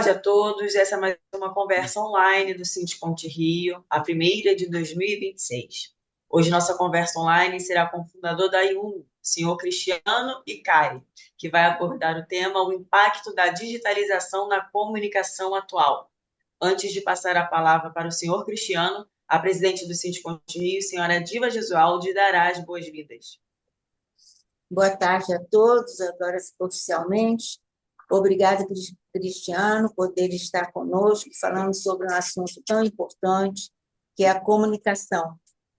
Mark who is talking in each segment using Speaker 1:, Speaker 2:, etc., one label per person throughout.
Speaker 1: Tarde a todos. Essa é mais uma conversa online do Sindicom Rio, a primeira de 2026. Hoje nossa conversa online será com o fundador da IUN, senhor Cristiano Icari, que vai abordar o tema o impacto da digitalização na comunicação atual. Antes de passar a palavra para o senhor Cristiano, a presidente do Sindicom Rio, senhora Diva Gesualdi, dará as boas-vindas.
Speaker 2: Boa tarde a todos, agora oficialmente. Obrigada, Cristiano, por poder estar conosco falando sobre um assunto tão importante, que é a comunicação,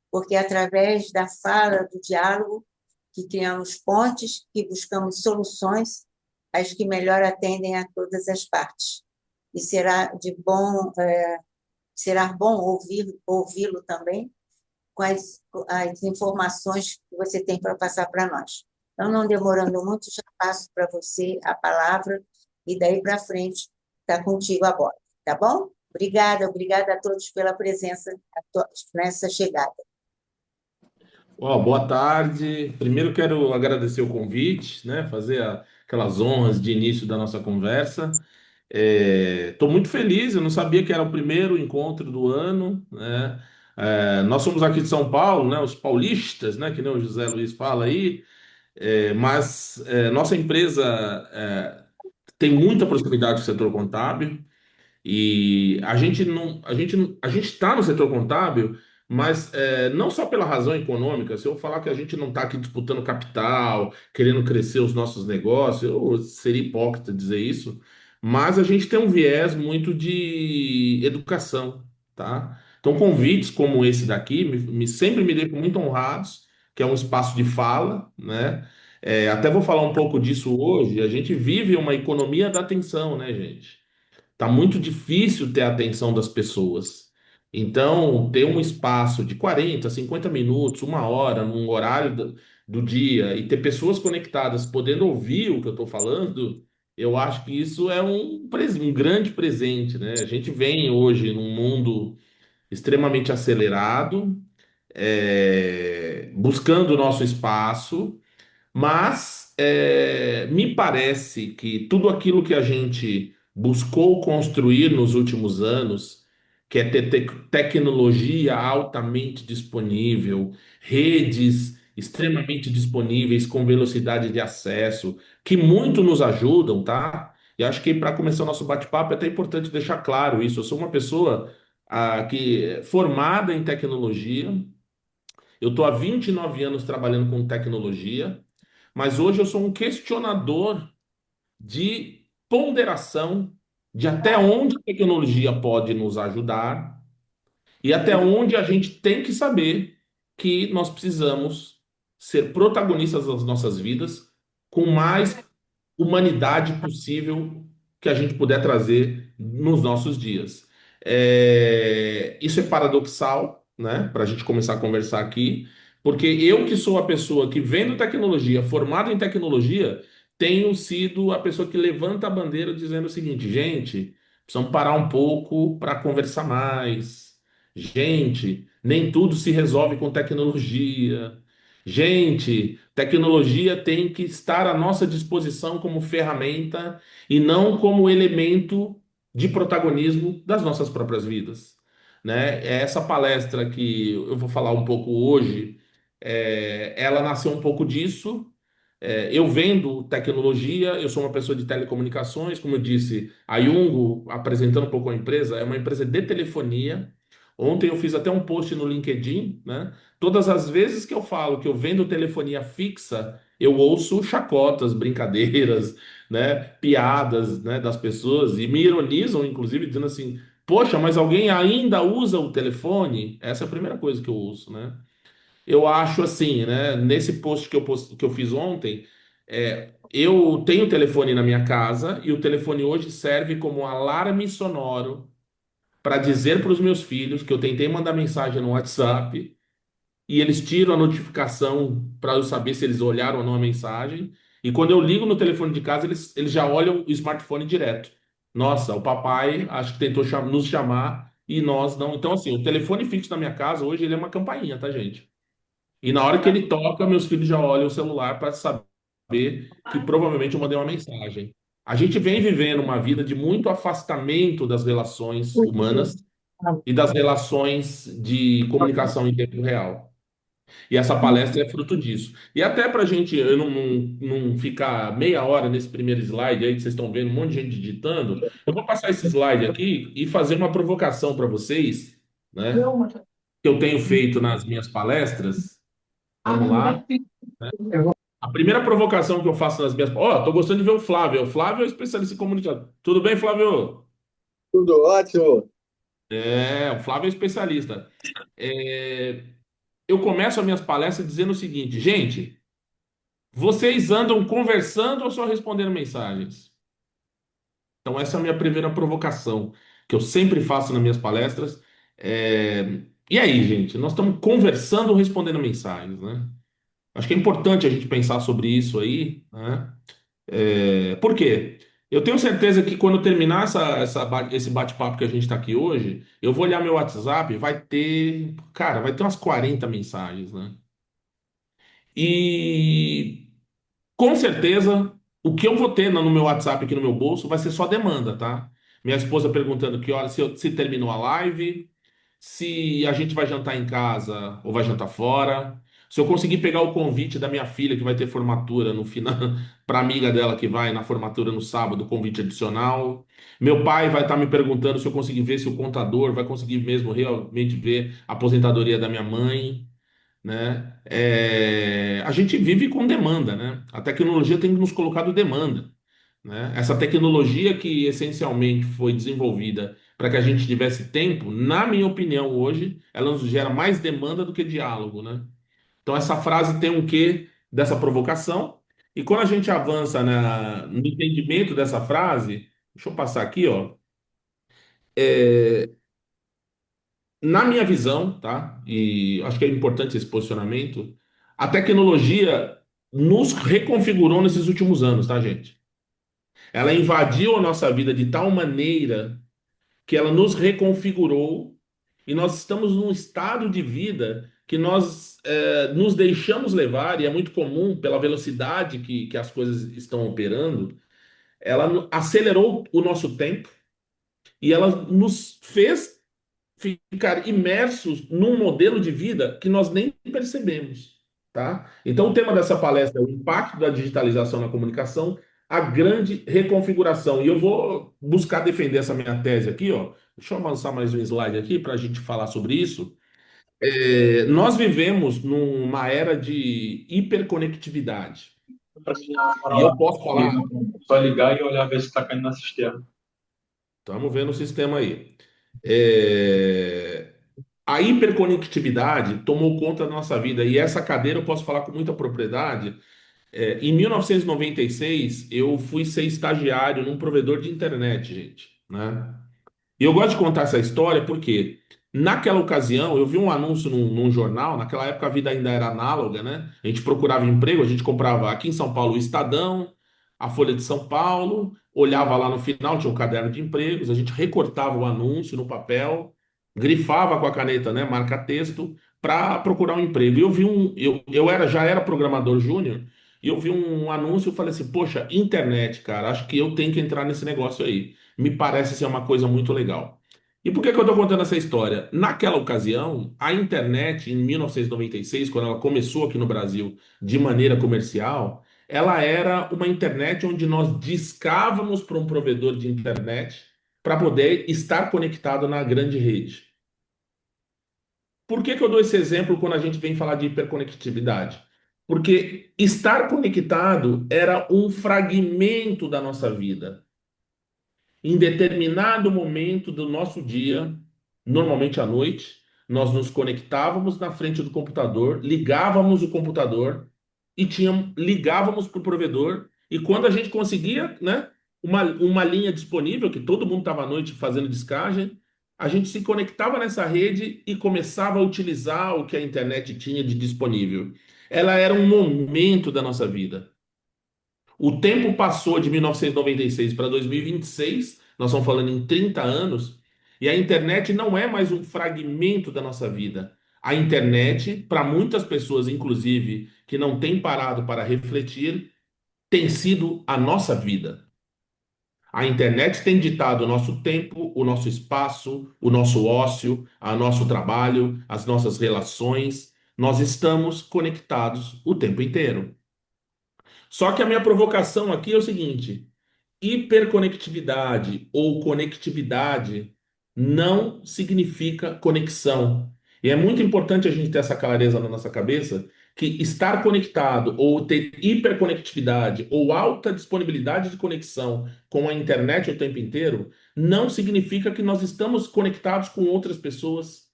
Speaker 2: porque é através da fala, do diálogo, que criamos pontes, que buscamos soluções, as que melhor atendem a todas as partes. E será bom ouvi-lo também com as informações que você tem para passar para nós. Então, não demorando muito, já passo para você a palavra e daí para frente está contigo a bola, tá bom? Obrigada a todos pela presença nessa chegada.
Speaker 3: Boa tarde. Primeiro quero agradecer o convite, né? Fazer aquelas honras de início da nossa conversa. Estou muito feliz, eu não sabia que era o primeiro encontro do ano, né? Nós somos aqui de São Paulo, né? Os paulistas, né? Que nem o José Luiz fala aí, mas nossa empresa tem muita proximidade com o setor contábil. E a gente não, a gente está no setor contábil, mas não só pela razão econômica. Se eu falar que a gente não está aqui disputando capital, querendo crescer os nossos negócios, eu seria hipócrita dizer isso. Mas a gente tem um viés muito de educação, tá? Então, convites como esse daqui sempre me deixam muito honrados, que é um espaço de fala, né? Até vou falar um pouco disso hoje. A gente vive uma economia da atenção, né, gente? Tá muito difícil ter a atenção das pessoas. Então, ter um espaço de 40, 50 minutos, uma hora, num horário do dia, e ter pessoas conectadas podendo ouvir o que eu estou falando, eu acho que isso é um grande presente, né? A gente vem hoje num mundo extremamente acelerado, buscando o nosso espaço. Mas me parece que tudo aquilo que a gente buscou construir nos últimos anos, que é ter tecnologia altamente disponível, redes extremamente disponíveis com velocidade de acesso, que muito nos ajudam, tá? E acho que para começar o nosso bate-papo é até importante deixar claro isso. Eu sou uma pessoa que formada em tecnologia. Eu estou há 29 anos trabalhando com tecnologia. Mas hoje eu sou um questionador de ponderação de até onde a tecnologia pode nos ajudar e até onde a gente tem que saber que nós precisamos ser protagonistas das nossas vidas com mais humanidade possível que a gente puder trazer nos nossos dias. Isso é paradoxal, né? Para a gente começar a conversar aqui, porque eu que sou a pessoa que vendo tecnologia, formado em tecnologia, tenho sido a pessoa que levanta a bandeira dizendo o seguinte, gente, precisamos parar um pouco para conversar mais. Gente, nem tudo se resolve com tecnologia. Gente, tecnologia tem que estar à nossa disposição como ferramenta e não como elemento de protagonismo das nossas próprias vidas, né? Essa palestra que eu vou falar um pouco hoje, ela nasceu um pouco disso. Eu vendo tecnologia, eu sou uma pessoa de telecomunicações, como eu disse, a Yungo, apresentando um pouco a empresa, é uma empresa de telefonia. Ontem eu fiz até um post no LinkedIn, né? Todas as vezes que eu falo que eu vendo telefonia fixa, eu ouço chacotas, brincadeiras, né? Piadas, né? Das pessoas e me ironizam, inclusive, dizendo assim: Poxa, mas alguém ainda usa o telefone? Essa é a primeira coisa que eu ouço, né? Eu acho assim, né? Nesse post que eu fiz ontem, eu tenho telefone na minha casa e o telefone hoje serve como alarme sonoro para dizer para os meus filhos que eu tentei mandar mensagem no WhatsApp e eles tiram a notificação para eu saber se eles olharam ou não a mensagem. E quando eu ligo no telefone de casa, eles já olham o smartphone direto. Nossa, o papai acho que tentou nos chamar e nós não. Então, assim, o telefone fixo na minha casa hoje ele é uma campainha, tá, gente? E na hora que ele toca, meus filhos já olham o celular para saber que provavelmente eu mandei uma mensagem. A gente vem vivendo uma vida de muito afastamento das relações humanas e das relações de comunicação em tempo real. E essa palestra é fruto disso. E até para a gente eu não ficar meia hora nesse primeiro slide aí, que vocês estão vendo um monte de gente digitando, eu vou passar esse slide aqui e fazer uma provocação para vocês, né? Que eu tenho feito nas minhas palestras. Vamos lá. A primeira provocação que eu faço nas minhas. Ó, tô gostando de ver o Flávio. O Flávio é especialista em comunicação. Tudo bem, Flávio?
Speaker 4: Tudo ótimo.
Speaker 3: É, o Flávio é especialista. É, eu começo as minhas palestras dizendo o seguinte, gente, vocês andam conversando ou só respondendo mensagens? Então, essa é a minha primeira provocação, que eu sempre faço nas minhas palestras. E aí, gente, nós estamos conversando ou respondendo mensagens, né? Acho que é importante a gente pensar sobre isso aí, né? Por quê? Eu tenho certeza que quando terminar esse bate-papo que a gente está aqui hoje, eu vou olhar meu WhatsApp, vai ter umas 40 mensagens, né? E com certeza o que eu vou ter no meu WhatsApp aqui no meu bolso vai ser só demanda, tá? Minha esposa perguntando que hora, se terminou a live, se a gente vai jantar em casa ou vai jantar fora. Se eu conseguir pegar o convite da minha filha que vai ter formatura no final, para amiga dela que vai na formatura no sábado, convite adicional. Meu pai vai estar me perguntando se eu conseguir ver se o contador vai conseguir mesmo realmente ver a aposentadoria da minha mãe, né? A gente vive com demanda, né? A tecnologia tem nos colocado demanda, né? Essa tecnologia que essencialmente foi desenvolvida para que a gente tivesse tempo, na minha opinião, hoje, ela nos gera mais demanda do que diálogo, né? Então essa frase tem um quê dessa provocação, e quando a gente avança no entendimento dessa frase, deixa eu passar aqui, ó. Na minha visão, tá? E acho que é importante esse posicionamento, a tecnologia nos reconfigurou nesses últimos anos, tá, gente? Ela invadiu a nossa vida de tal maneira que ela nos reconfigurou e nós estamos num estado de vida que nós nos deixamos levar, e é muito comum pela velocidade que as coisas estão operando, ela acelerou o nosso tempo e ela nos fez ficar imersos num modelo de vida que nós nem percebemos, tá? Então, o tema dessa palestra é o impacto da digitalização na comunicação, a grande reconfiguração. E eu vou buscar defender essa minha tese aqui, ó. Deixa eu avançar mais um slide aqui para a gente falar sobre isso. Nós vivemos numa era de hiperconectividade. E eu posso falar,
Speaker 4: Só ligar e olhar ver se está caindo na cisterna.
Speaker 3: estamos vendo o sistema aí. É, A hiperconectividade tomou conta da nossa vida e essa cadeira eu posso falar com muita propriedade. Em 1996, eu fui ser estagiário num provedor de internet, gente, né? E eu gosto de contar essa história porque naquela ocasião eu vi um anúncio num jornal, naquela época a vida ainda era análoga, né? A gente procurava emprego, a gente comprava aqui em São Paulo o Estadão, a Folha de São Paulo, olhava lá no final, tinha um caderno de empregos, a gente recortava o anúncio no papel, grifava com a caneta, né, marca-texto, para procurar um emprego. E já era programador júnior, e eu vi um anúncio e falei assim, poxa, internet, cara, acho que eu tenho que entrar nesse negócio aí, me parece ser uma coisa muito legal. E por que que eu estou contando essa história? Naquela ocasião, a internet, em 1996, quando ela começou aqui no Brasil de maneira comercial, ela era uma internet onde nós discávamos para um provedor de internet para poder estar conectado na grande rede. Por que que eu dou esse exemplo quando a gente vem falar de hiperconectividade? Porque estar conectado era um fragmento da nossa vida. Em determinado momento do nosso dia, normalmente à noite, nós nos conectávamos na frente do computador, ligávamos o computador e ligávamos para o provedor. E quando a gente conseguia, né, uma linha disponível, que todo mundo estava à noite fazendo descagem, a gente se conectava nessa rede e começava a utilizar o que a internet tinha de disponível. Ela era um momento da nossa vida. O tempo passou de 1996 para 2026, nós estamos falando em 30 anos, e a internet não é mais um fragmento da nossa vida. A internet, para muitas pessoas, inclusive, que não têm parado para refletir, tem sido a nossa vida. A internet tem ditado o nosso tempo, o nosso espaço, o nosso ócio, o nosso trabalho, as nossas relações. Nós estamos conectados o tempo inteiro. Só que a minha provocação aqui é o seguinte: hiperconectividade ou conectividade não significa conexão. E é muito importante a gente ter essa clareza na nossa cabeça que estar conectado ou ter hiperconectividade ou alta disponibilidade de conexão com a internet o tempo inteiro não significa que nós estamos conectados com outras pessoas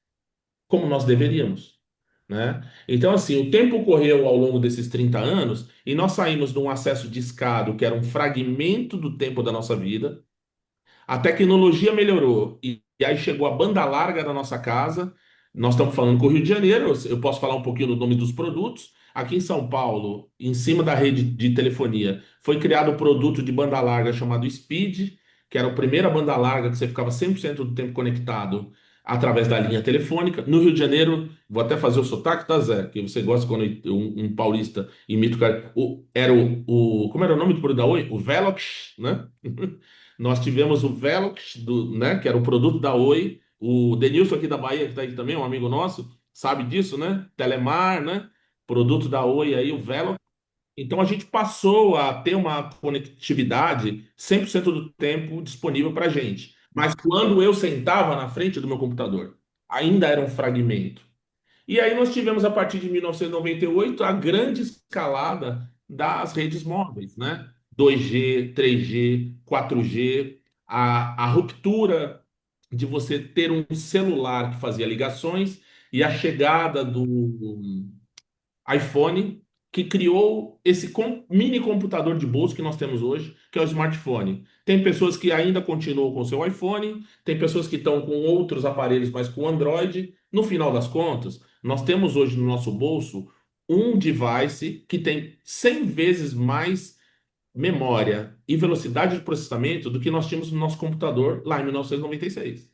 Speaker 3: como nós deveríamos, né? Então, assim, o tempo correu ao longo desses 30 anos e nós saímos de um acesso discado, que era um fragmento do tempo da nossa vida. A tecnologia melhorou e aí chegou a banda larga da nossa casa. Nós estamos falando com o Rio de Janeiro, eu posso falar um pouquinho do nome dos produtos. Aqui em São Paulo, em cima da rede de telefonia, foi criado um produto de banda larga chamado Speed, que era a primeira banda larga que você ficava 100% do tempo conectado através da linha telefônica. No Rio de Janeiro, vou até fazer o sotaque, tá, Zé? Que você gosta quando um paulista imita o cara. Como era o nome do produto da Oi? O Velox, né? Nós tivemos o Velox, né, que era o produto da Oi. O Denilson aqui da Bahia, que está aqui também, um amigo nosso, sabe disso, né? Telemar, né? Produto da Oi aí, o Velox. Então a gente passou a ter uma conectividade 100% do tempo disponível para a gente. Mas quando eu sentava na frente do meu computador, ainda era um fragmento. E aí nós tivemos, a partir de 1998, a grande escalada das redes móveis, né? 2G, 3G, 4G, a ruptura de você ter um celular que fazia ligações e a chegada do iPhone, que criou esse mini computador de bolso que nós temos hoje, que é o smartphone. Tem pessoas que ainda continuam com o seu iPhone, tem pessoas que estão com outros aparelhos, mas com Android. No final das contas, nós temos hoje no nosso bolso um device que tem 100 vezes mais memória e velocidade de processamento do que nós tínhamos no nosso computador lá em 1996,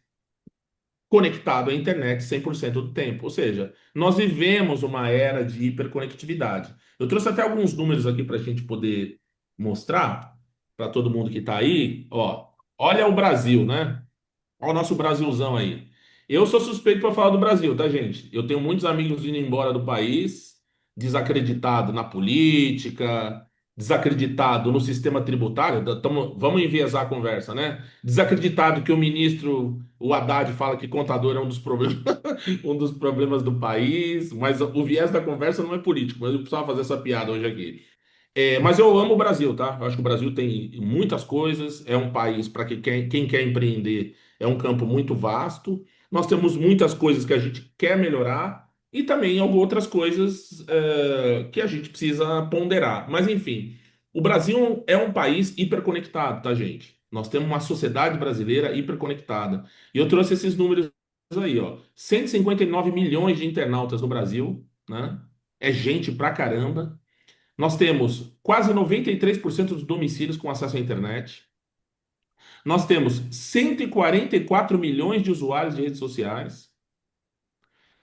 Speaker 3: conectado à internet 100% do tempo. Ou seja, nós vivemos uma era de hiperconectividade. Eu trouxe até alguns números aqui para a gente poder mostrar para todo mundo que está aí. Ó, olha o Brasil, né? Olha o nosso Brasilzão aí. Eu sou suspeito para falar do Brasil, tá, gente? Eu tenho muitos amigos indo embora do país, desacreditado na política, desacreditado no sistema tributário. Vamos enviesar a conversa, né? Desacreditado que o ministro, o Haddad, fala que contador é um dos problemas, um dos problemas do país. Mas o viés da conversa não é político, mas eu precisava fazer essa piada hoje aqui. Mas eu amo o Brasil, tá? Eu acho que o Brasil tem muitas coisas, é um país para quem quer empreender, é um campo muito vasto. Nós temos muitas coisas que a gente quer melhorar e também algumas outras coisas que a gente precisa ponderar. Mas, enfim, o Brasil é um país hiperconectado, tá, gente? Nós temos uma sociedade brasileira hiperconectada. E eu trouxe esses números aí, ó. 159 milhões de internautas no Brasil, né? É gente pra caramba. Nós temos quase 93% dos domicílios com acesso à internet. Nós temos 144 milhões de usuários de redes sociais.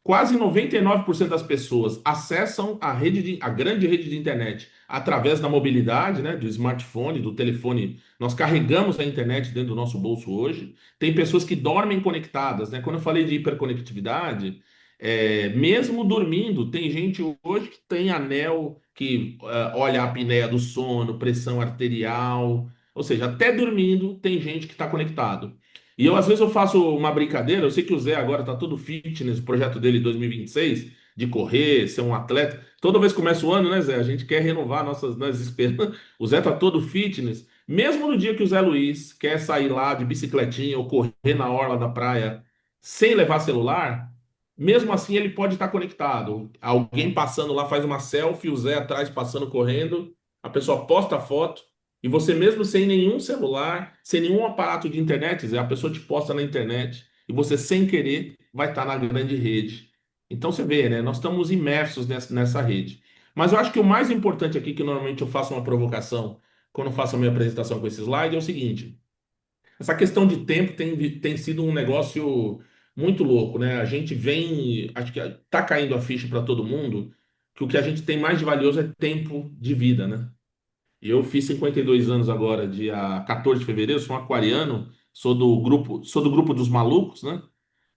Speaker 3: Quase 99% das pessoas acessam a grande rede de internet através da mobilidade, né, do smartphone, do telefone. Nós carregamos a internet dentro do nosso bolso hoje. Tem pessoas que dormem conectadas, né? Quando eu falei de hiperconectividade, mesmo dormindo, tem gente hoje que tem anel que olha a apneia do sono, pressão arterial. Ou seja, até dormindo tem gente que está conectado. E eu, às vezes, eu faço uma brincadeira. Eu sei que o Zé agora tá todo fitness, o projeto dele em 2026, de correr, ser um atleta. Toda vez que começa o ano, né, Zé? A gente quer renovar nossas esperanças. O Zé tá todo fitness. Mesmo no dia que o Zé Luiz quer sair lá de bicicletinha ou correr na orla da praia sem levar celular, mesmo assim ele pode estar conectado. Alguém passando lá faz uma selfie, o Zé atrás passando correndo, a pessoa posta a foto. E você mesmo sem nenhum celular, sem nenhum aparato de internet, Zé, a pessoa te posta na internet e você sem querer vai estar na grande rede. Então você vê, né? Nós estamos imersos nessa rede. Mas eu acho que o mais importante aqui, que normalmente eu faço uma provocação quando eu faço a minha apresentação com esse slide, é o seguinte: essa questão de tempo tem sido um negócio muito louco, né? A gente vem, acho que está caindo a ficha para todo mundo que o que a gente tem mais de valioso é tempo de vida, né? Eu fiz 52 anos agora, dia 14 de fevereiro, sou um aquariano, sou do grupo dos malucos, né?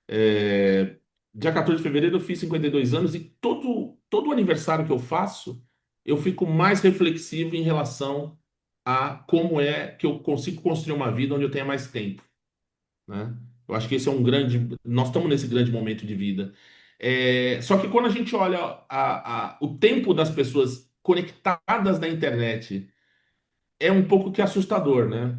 Speaker 3: É, dia 14 de fevereiro eu fiz 52 anos e todo aniversário que eu faço, eu fico mais reflexivo em relação a como é que eu consigo construir uma vida onde eu tenha mais tempo, né? Eu acho que esse é um grande. Nós estamos nesse grande momento de vida. Só que quando a gente olha o tempo das pessoas conectadas na internet, é um pouco que assustador, né?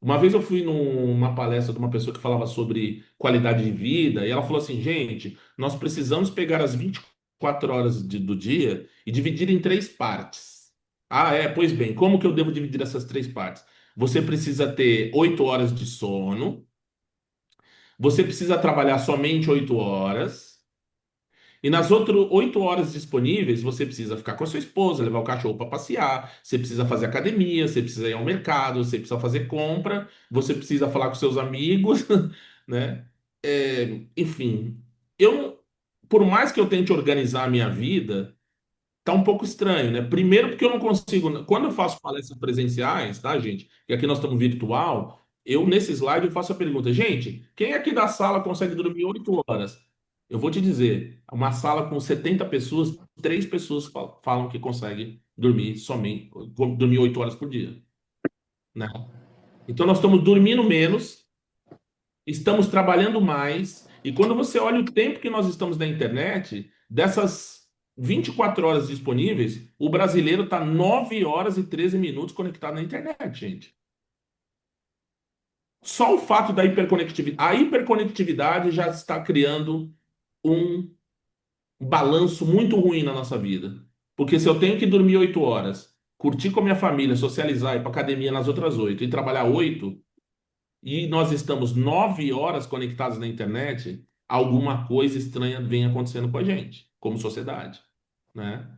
Speaker 3: Uma vez eu fui numa palestra de uma pessoa que falava sobre qualidade de vida, e ela falou assim: gente, nós precisamos pegar as 24 horas do dia e dividir em três partes. Ah, pois bem, como que eu devo dividir essas três partes? Você precisa ter 8 horas de sono, você precisa trabalhar somente 8 horas. E nas outras 8 horas disponíveis, você precisa ficar com a sua esposa, levar o cachorro para passear, você precisa fazer academia, você precisa ir ao mercado, você precisa fazer compra, você precisa falar com seus amigos, né? Enfim, eu, por mais que eu tente organizar a minha vida, tá um pouco estranho, né? Primeiro porque eu não consigo, quando eu faço palestras presenciais, tá, gente? E aqui nós estamos virtual, nesse slide eu faço a pergunta, gente, quem aqui da sala consegue dormir 8 horas? Eu vou te dizer, uma sala com 70 pessoas, 3 pessoas falam que conseguem dormir 8 horas por dia, né? Então nós estamos dormindo menos, estamos trabalhando mais, e quando você olha o tempo que nós estamos na internet, dessas 24 horas disponíveis, o brasileiro está 9 horas e 13 minutos conectado na internet, gente. Só o fato da hiperconectividade, a hiperconectividade já está criando um balanço muito ruim na nossa vida. Porque se eu tenho que dormir 8 horas, curtir com a minha família, socializar, ir para academia nas outras 8 e trabalhar 8, e nós estamos 9 horas conectados na internet, alguma coisa estranha vem acontecendo com a gente, como sociedade, né?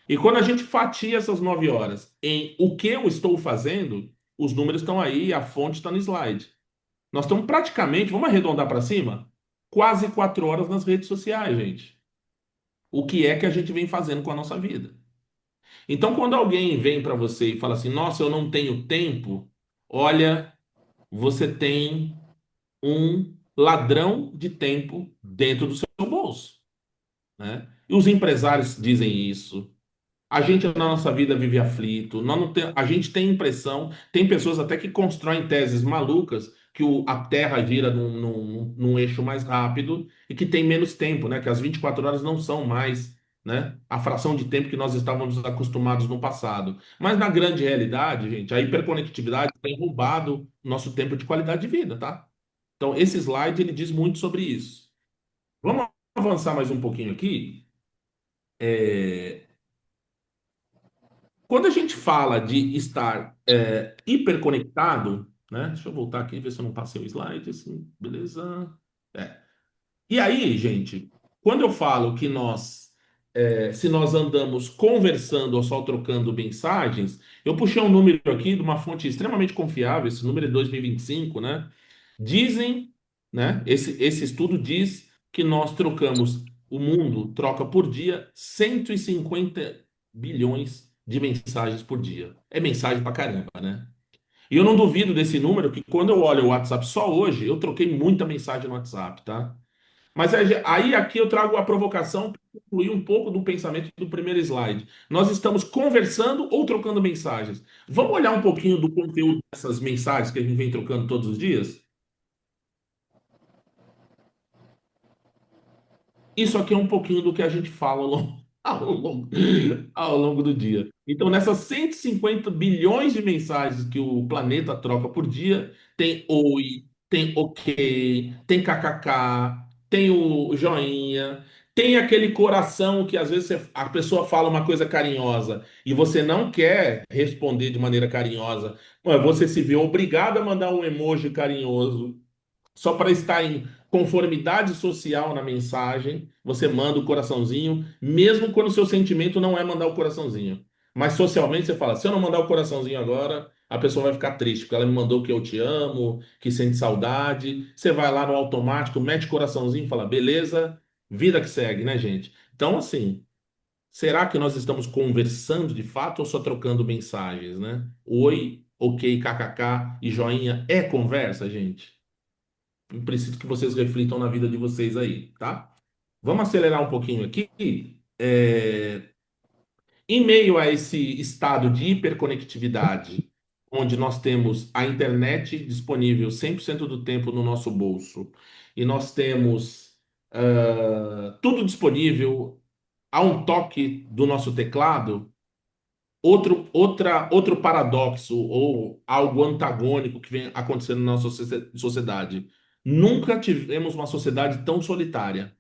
Speaker 3: E quando a gente fatia essas 9 horas em o que eu estou fazendo, os números estão aí, a fonte está no slide. Nós estamos praticamente, vamos arredondar para cima, quase 4 horas nas redes sociais, gente. O que é que a gente vem fazendo com a nossa vida? Então, quando alguém vem para você e fala assim, nossa, eu não tenho tempo, olha, você tem um ladrão de tempo dentro do seu bolso, né? E os empresários dizem isso. A gente na nossa vida vive aflito. Nós não tem, a gente tem impressão, tem pessoas até que constroem teses malucas que a Terra gira num eixo mais rápido e que tem menos tempo, né? Que as 24 horas não são mais, né, a fração de tempo que nós estávamos acostumados no passado. Mas na grande realidade, gente, a hiperconectividade tem roubado nosso tempo de qualidade de vida, tá? Então, esse slide ele diz muito sobre isso. Vamos avançar mais um pouquinho aqui. Quando a gente fala de estar hiperconectado, né? Deixa eu voltar aqui, ver se eu não passei o slide, assim, beleza? É. E aí, gente, quando eu falo que se nós andamos conversando ou só trocando mensagens, eu puxei um número aqui de uma fonte extremamente confiável, esse número é 2025, né? Dizem, né? Esse estudo diz que nós trocamos, o mundo troca por dia 150 bilhões de mensagens por dia. É mensagem pra caramba, né? E eu não duvido desse número, que quando eu olho o WhatsApp só hoje, eu troquei muita mensagem no WhatsApp, tá? Mas aí aqui eu trago a provocação para concluir um pouco do pensamento do primeiro slide. Nós estamos conversando ou trocando mensagens? Vamos olhar um pouquinho do conteúdo dessas mensagens que a gente vem trocando todos os dias? Isso aqui é um pouquinho do que a gente fala ao longo do dia. Então, nessas 150 bilhões de mensagens que o planeta troca por dia, tem oi, tem ok, tem kkk, tem o joinha, tem aquele coração que às vezes a pessoa fala uma coisa carinhosa e você não quer responder de maneira carinhosa, mas você se vê obrigado a mandar um emoji carinhoso só para estar em conformidade social na mensagem, você manda o coraçãozinho, mesmo quando o seu sentimento não é mandar o coraçãozinho. Mas socialmente você fala: se eu não mandar o coraçãozinho agora, a pessoa vai ficar triste, porque ela me mandou que eu te amo, que sente saudade. Você vai lá no automático, mete coraçãozinho e fala: beleza, vida que segue, né, gente? Então, assim. Será que nós estamos conversando de fato ou só trocando mensagens, né? Oi, ok, kkk e joinha é conversa, gente? Eu preciso que vocês reflitam na vida de vocês aí, tá? Vamos acelerar um pouquinho aqui. Em meio a esse estado de hiperconectividade, onde nós temos a internet disponível 100% do tempo no nosso bolso, e nós temos tudo disponível a um toque do nosso teclado, outro paradoxo ou algo antagônico que vem acontecendo na nossa sociedade. Nunca tivemos uma sociedade tão solitária.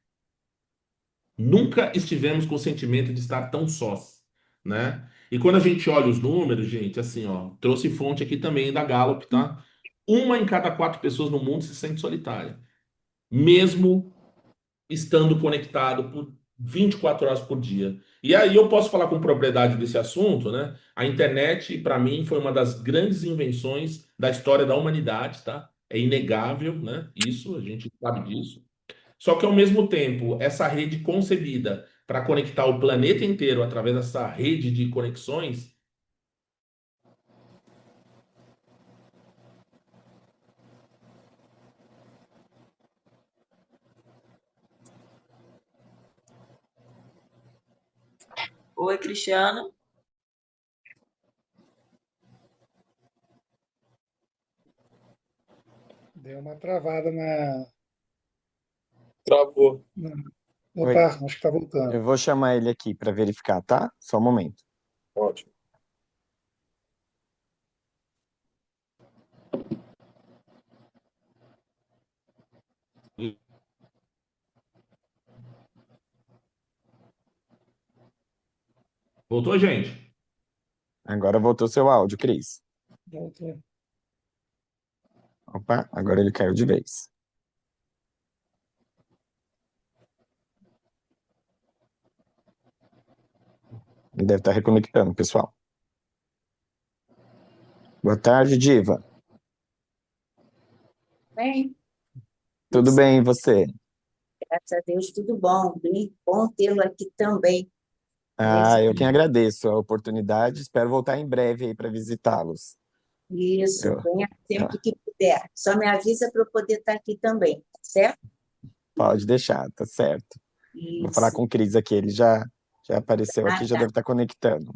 Speaker 3: Nunca estivemos com o sentimento de estar tão sós, né? E quando a gente olha os números, gente, assim, ó, trouxe fonte aqui também da Gallup, tá? Uma em cada quatro pessoas no mundo se sente solitária, mesmo estando conectado por 24 horas por dia. E aí eu posso falar com propriedade desse assunto, né? A internet, para mim, foi uma das grandes invenções da história da humanidade, tá? É inegável, né? Isso, a gente sabe disso. Só que, ao mesmo tempo, essa rede concebida para conectar o planeta inteiro através dessa rede de conexões.
Speaker 1: Oi, Cristiano.
Speaker 5: Deu uma travada na.
Speaker 4: Travou.
Speaker 5: Opa,
Speaker 6: Oi,
Speaker 5: acho que está voltando.
Speaker 6: eu vou chamar ele aqui para verificar, tá? Só um momento.
Speaker 4: Ótimo.
Speaker 3: Voltou, gente?
Speaker 6: Agora voltou seu áudio, Cris.
Speaker 5: Voltou.
Speaker 6: Opa, agora ele caiu de vez. Ele deve estar reconectando, pessoal. Boa tarde, Diva.
Speaker 2: Bem,
Speaker 6: Tudo bem, e você?
Speaker 2: graças a Deus, tudo bom. Bem bom tê-lo aqui também.
Speaker 6: Ah, eu quem agradeço a oportunidade. Espero voltar em breve aí para visitá-los.
Speaker 2: Isso,
Speaker 6: Eu-
Speaker 2: venha
Speaker 6: eu-
Speaker 2: sempre que puder. Só me avisa para eu poder estar aqui também, tá certo?
Speaker 6: Pode deixar, tá certo. Vou falar
Speaker 2: Isso.
Speaker 6: com o Cris aqui, ele já apareceu aqui,
Speaker 2: Ah,
Speaker 6: já
Speaker 2: tá.
Speaker 6: deve estar conectando.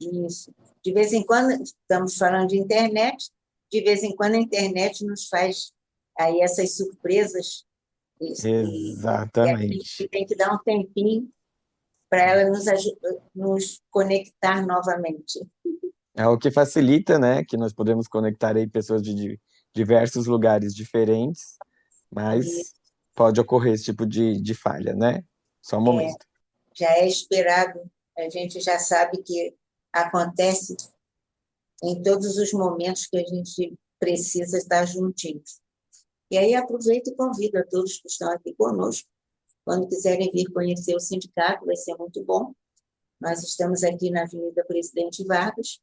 Speaker 2: Isso. De vez em quando, estamos falando de internet, de vez em quando a internet nos faz aí essas surpresas e a gente
Speaker 6: Exatamente.
Speaker 2: tem que dar um tempinho para ela nos conectar novamente.
Speaker 6: É o que facilita, né, que nós podemos conectar aí pessoas de diversos lugares diferentes,
Speaker 2: E
Speaker 6: mas pode ocorrer esse tipo de falha, né? Só um momento.
Speaker 2: já é esperado, a gente já sabe que acontece em todos os momentos que a gente precisa estar juntinhos. E aí aproveito e convido a todos que estão aqui conosco, quando quiserem vir conhecer o sindicato, vai ser muito bom. Nós estamos aqui na Avenida Presidente Vargas,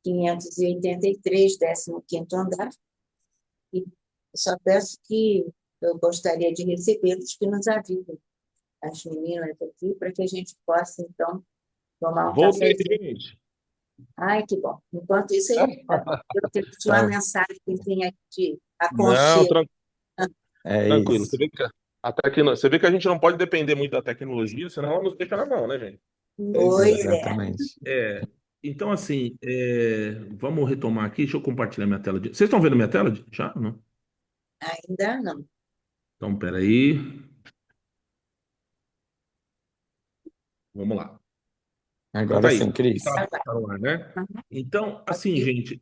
Speaker 2: 583, 15º andar, e só peço que eu gostaria de recebê-los, que nos avisem, as meninas aqui, para que a gente possa, então, tomar um
Speaker 3: Voltei,
Speaker 2: cafezinho.
Speaker 3: gente.
Speaker 2: Ai, que bom. Enquanto isso, eu tenho uma
Speaker 6: Tá,
Speaker 2: mensagenzinha de
Speaker 3: Não,
Speaker 2: aconchego.
Speaker 6: é
Speaker 3: tranquilo.
Speaker 6: isso.
Speaker 3: Você vê que a gente não pode depender muito da tecnologia, senão ela nos deixa na mão, né, gente?
Speaker 2: Pois é,
Speaker 6: Exatamente.
Speaker 3: É, então, assim, vamos retomar aqui. Deixa eu compartilhar minha tela. Vocês estão vendo minha tela já? Não?
Speaker 2: ainda não.
Speaker 3: Então, peraí. Vamos lá. Então
Speaker 6: Agora
Speaker 3: tá aí.
Speaker 6: sim, Cris.
Speaker 3: Tá no ar, né? Então, assim,
Speaker 2: Aqui,
Speaker 3: gente.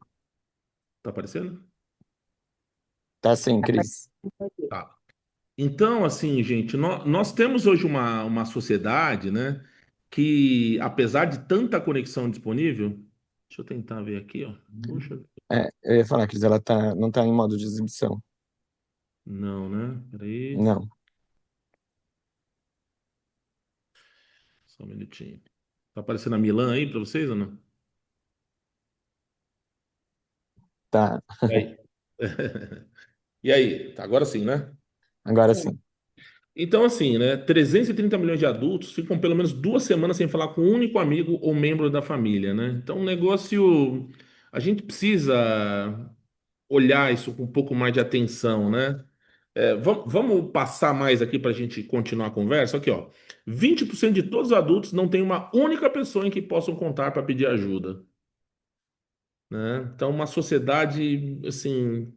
Speaker 3: Tá aparecendo?
Speaker 6: Tá sim, Cris.
Speaker 3: Tá. Então, assim, gente, nós temos hoje uma sociedade, né, que apesar de tanta conexão disponível, deixa eu tentar ver aqui, ó. Puxa,
Speaker 6: É, eu ia falar, Cris, ela não tá em modo de exibição.
Speaker 3: não, né? Peraí,
Speaker 6: Não,
Speaker 3: só um minutinho. Tá aparecendo a Milan aí para vocês ou não?
Speaker 6: tá.
Speaker 3: E aí? E aí? Tá, agora sim, né?
Speaker 6: Agora
Speaker 2: sim.
Speaker 6: sim.
Speaker 3: Então, assim, né? 330 milhões de adultos ficam pelo menos 2 semanas sem falar com um único amigo ou membro da família, né? Então, o negócio. A gente precisa olhar isso com um pouco mais de atenção, né? Vamos passar mais aqui para a gente continuar a conversa? Aqui, ó. 20% de todos os adultos não tem uma única pessoa em que possam contar para pedir ajuda, né? Então, uma sociedade, assim,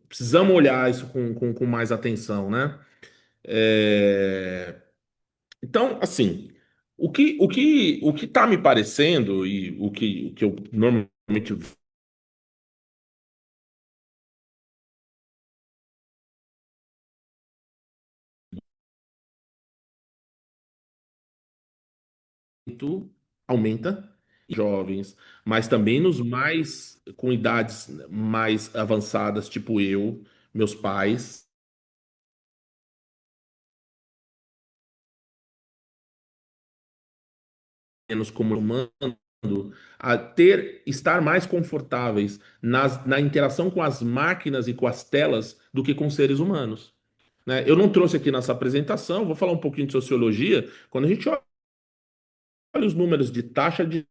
Speaker 3: precisamos olhar isso com mais atenção, né? É, Então, assim, o que tá me parecendo e o que eu normalmente vejo aumenta em jovens, mas também nos mais com idades mais avançadas, tipo eu, meus pais, menos como humano, a estar mais confortáveis na interação com as máquinas e com as telas do que com seres humanos, né? Eu não trouxe aqui nessa apresentação, vou falar um pouquinho de sociologia. Quando a gente olha os números de taxa de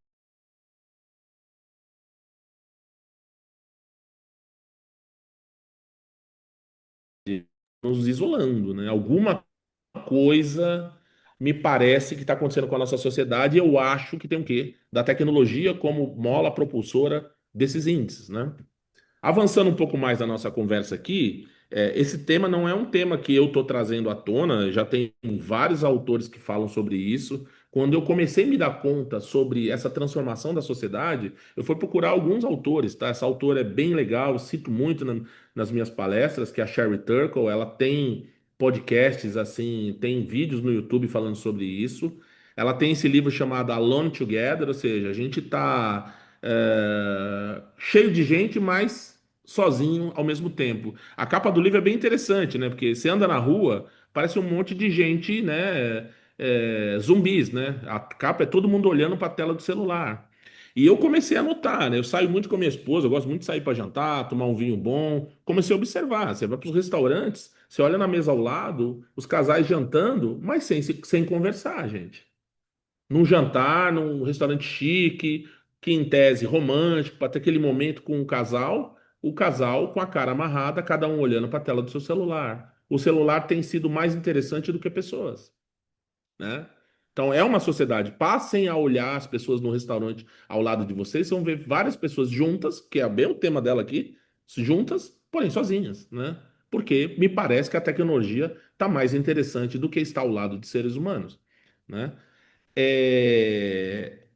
Speaker 3: nos isolando, né? Alguma coisa me parece que está acontecendo com a nossa sociedade, e eu acho que tem o quê? Da tecnologia como mola propulsora desses índices, né? Avançando um pouco mais na nossa conversa aqui, esse tema não é um tema que eu estou trazendo à tona, já tem vários autores que falam sobre isso. Quando eu comecei a me dar conta sobre essa transformação da sociedade, eu fui procurar alguns autores, tá? Essa autora é bem legal, eu cito muito nas minhas palestras, que é a Sherry Turkle. Ela tem podcasts, assim, tem vídeos no YouTube falando sobre isso. Ela tem esse livro chamado Alone Together, ou seja, a gente está cheio de gente, mas sozinho ao mesmo tempo. A capa do livro é bem interessante, né? Porque você anda na rua, parece um monte de gente, né? Zumbis, né? A capa é todo mundo olhando para a tela do celular. E eu comecei a notar, né? Eu saio muito com a minha esposa, eu gosto muito de sair para jantar, tomar um vinho bom. Comecei a observar. Você vai para os restaurantes, você olha na mesa ao lado, os casais jantando, mas sem conversar, gente. Num jantar, num restaurante chique, que em tese romântico, para ter aquele momento com o casal com a cara amarrada, cada um olhando para a tela do seu celular. O celular tem sido mais interessante do que pessoas, né? Então é uma sociedade. Passem a olhar as pessoas no restaurante ao lado de vocês, vocês vão ver várias pessoas juntas, que é bem o tema dela aqui, juntas, porém sozinhas, né? Porque me parece que a tecnologia está mais interessante do que estar ao lado de seres humanos, né?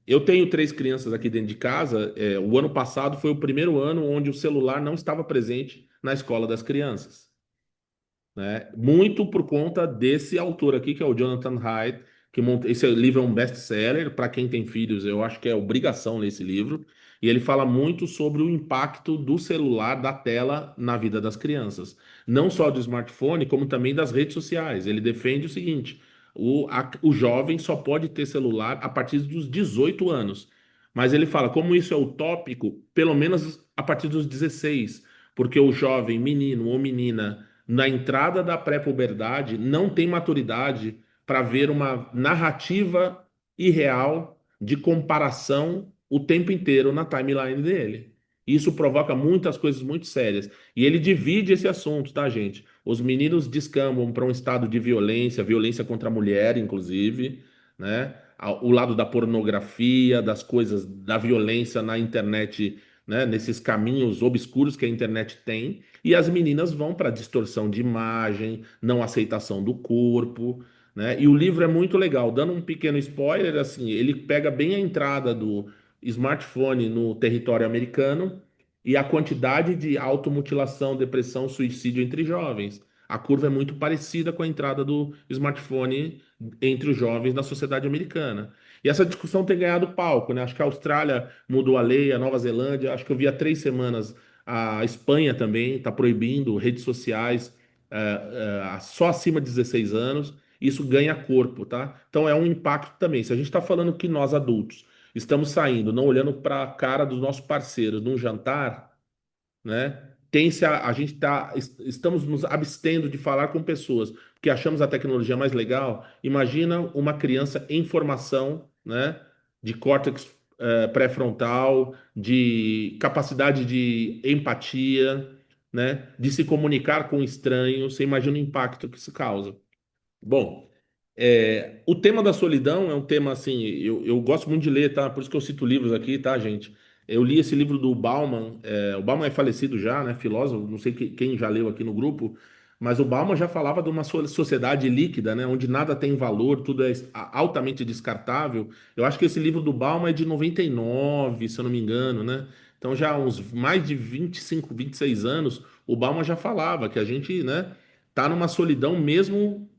Speaker 3: Eu tenho 3 crianças aqui dentro de casa. O ano passado foi o primeiro ano onde o celular não estava presente na escola das crianças, né? Muito por conta desse autor aqui, que é o Jonathan Haidt, que esse livro é um best-seller. Para quem tem filhos, eu acho que é obrigação ler esse livro. E ele fala muito sobre o impacto do celular, da tela, na vida das crianças. Não só do smartphone, como também das redes sociais. Ele defende o seguinte: o jovem só pode ter celular a partir dos 18 anos. Mas ele fala, como isso é utópico, pelo menos a partir dos 16, porque o jovem, menino ou menina, na entrada da pré-puberdade, não tem maturidade para ver uma narrativa irreal de comparação o tempo inteiro na timeline dele. Isso provoca muitas coisas muito sérias. E ele divide esse assunto, tá, gente? Os meninos descambam para um estado de violência, violência contra a mulher, inclusive, né? O lado da pornografia, das coisas, da violência na internet, né? Nesses caminhos obscuros que a internet tem. E as meninas vão para distorção de imagem, não aceitação do corpo, né? E o livro é muito legal. Dando um pequeno spoiler, assim, ele pega bem a entrada do smartphone no território americano e a quantidade de automutilação, depressão, suicídio entre jovens. A curva é muito parecida com a entrada do smartphone entre os jovens na sociedade americana. E essa discussão tem ganhado palco, né? Acho que a Austrália mudou a lei, a Nova Zelândia, acho que eu vi há 3 semanas a Espanha também está proibindo redes sociais só acima de 16 anos. Isso ganha corpo, tá? Então é um impacto também. Se a gente está falando que nós adultos estamos saindo, não olhando para a cara dos nossos parceiros num jantar, né? a gente estamos nos abstendo de falar com pessoas que achamos a tecnologia mais legal. Imagina uma criança em formação, né, de córtex pré-frontal, de capacidade de empatia, né, de se comunicar com estranhos. Você imagina o impacto que isso causa. Bom, o tema da solidão é um tema assim, eu gosto muito de ler, tá? Por isso que eu cito livros aqui, tá, gente? Eu li esse livro do Bauman, o Bauman é falecido já, né? Filósofo, não sei quem já leu aqui no grupo, mas o Bauman já falava de uma sociedade líquida, né? Onde nada tem valor, tudo é altamente descartável. Eu acho que esse livro do Bauman é de 99, se eu não me engano, né? Então já há uns mais de 25, 26 anos, o Bauman já falava que a gente, né, tá numa solidão mesmo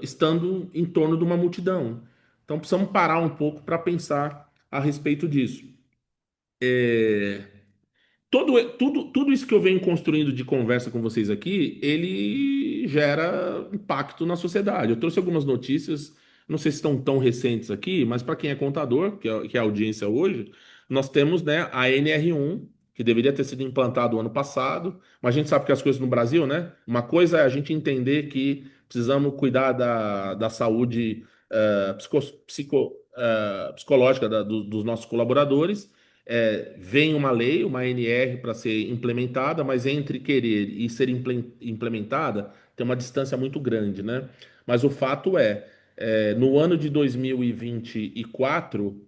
Speaker 3: estando em torno de uma multidão. Então precisamos parar um pouco para pensar a respeito disso. Tudo isso que eu venho construindo de conversa com vocês aqui, ele gera impacto na sociedade. Eu trouxe algumas notícias, não sei se estão tão recentes aqui, mas para quem é contador, que é a audiência hoje, nós temos, né, a NR1, que deveria ter sido implantado o ano passado, mas a gente sabe que as coisas no Brasil, né? Uma coisa é a gente entender que precisamos cuidar da saúde psicológica dos nossos colaboradores. Vem uma lei, uma ANR para ser implementada, mas entre querer e ser implementada tem uma distância muito grande, né? Mas o fato no ano de 2024,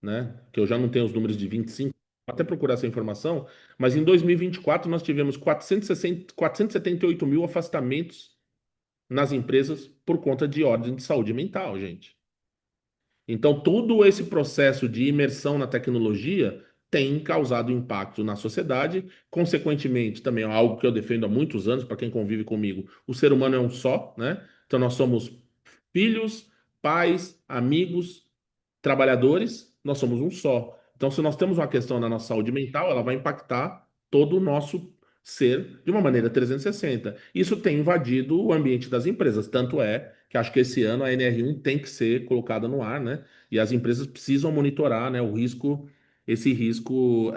Speaker 3: né, que eu já não tenho os números de 25, vou até procurar essa informação, mas em 2024 nós tivemos 478 mil afastamentos nas empresas por conta de ordem de saúde mental, gente. Então, todo esse processo de imersão na tecnologia tem causado impacto na sociedade. Consequentemente, também é algo que eu defendo há muitos anos, para quem convive comigo, o ser humano é um só, né? Então, nós somos filhos, pais, amigos, trabalhadores, nós somos um só. Então, se nós temos uma questão na nossa saúde mental, ela vai impactar todo o nosso ser de uma maneira 360. Isso tem invadido o ambiente das empresas, tanto é que acho que esse ano a NR1 tem que ser colocada no ar, né? E as empresas precisam monitorar, né, esse risco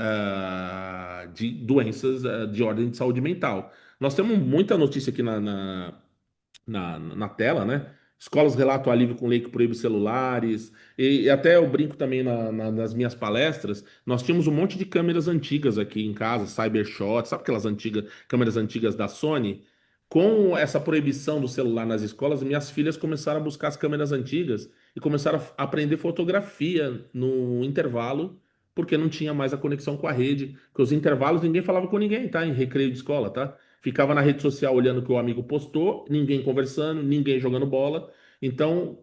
Speaker 3: de doenças de ordem de saúde mental. Nós temos muita notícia aqui na tela, né? Escolas relatam alívio com lei que proíbe celulares, e até eu brinco também nas minhas palestras. Nós tínhamos um monte de câmeras antigas aqui em casa, Cybershot, sabe aquelas câmeras antigas da Sony? Com essa proibição do celular nas escolas, minhas filhas começaram a buscar as câmeras antigas e começaram a aprender fotografia no intervalo, porque não tinha mais a conexão com a rede. Porque os intervalos ninguém falava com ninguém, tá? Em recreio de escola, tá? Ficava na rede social olhando o que o amigo postou, ninguém conversando, ninguém jogando bola. Então,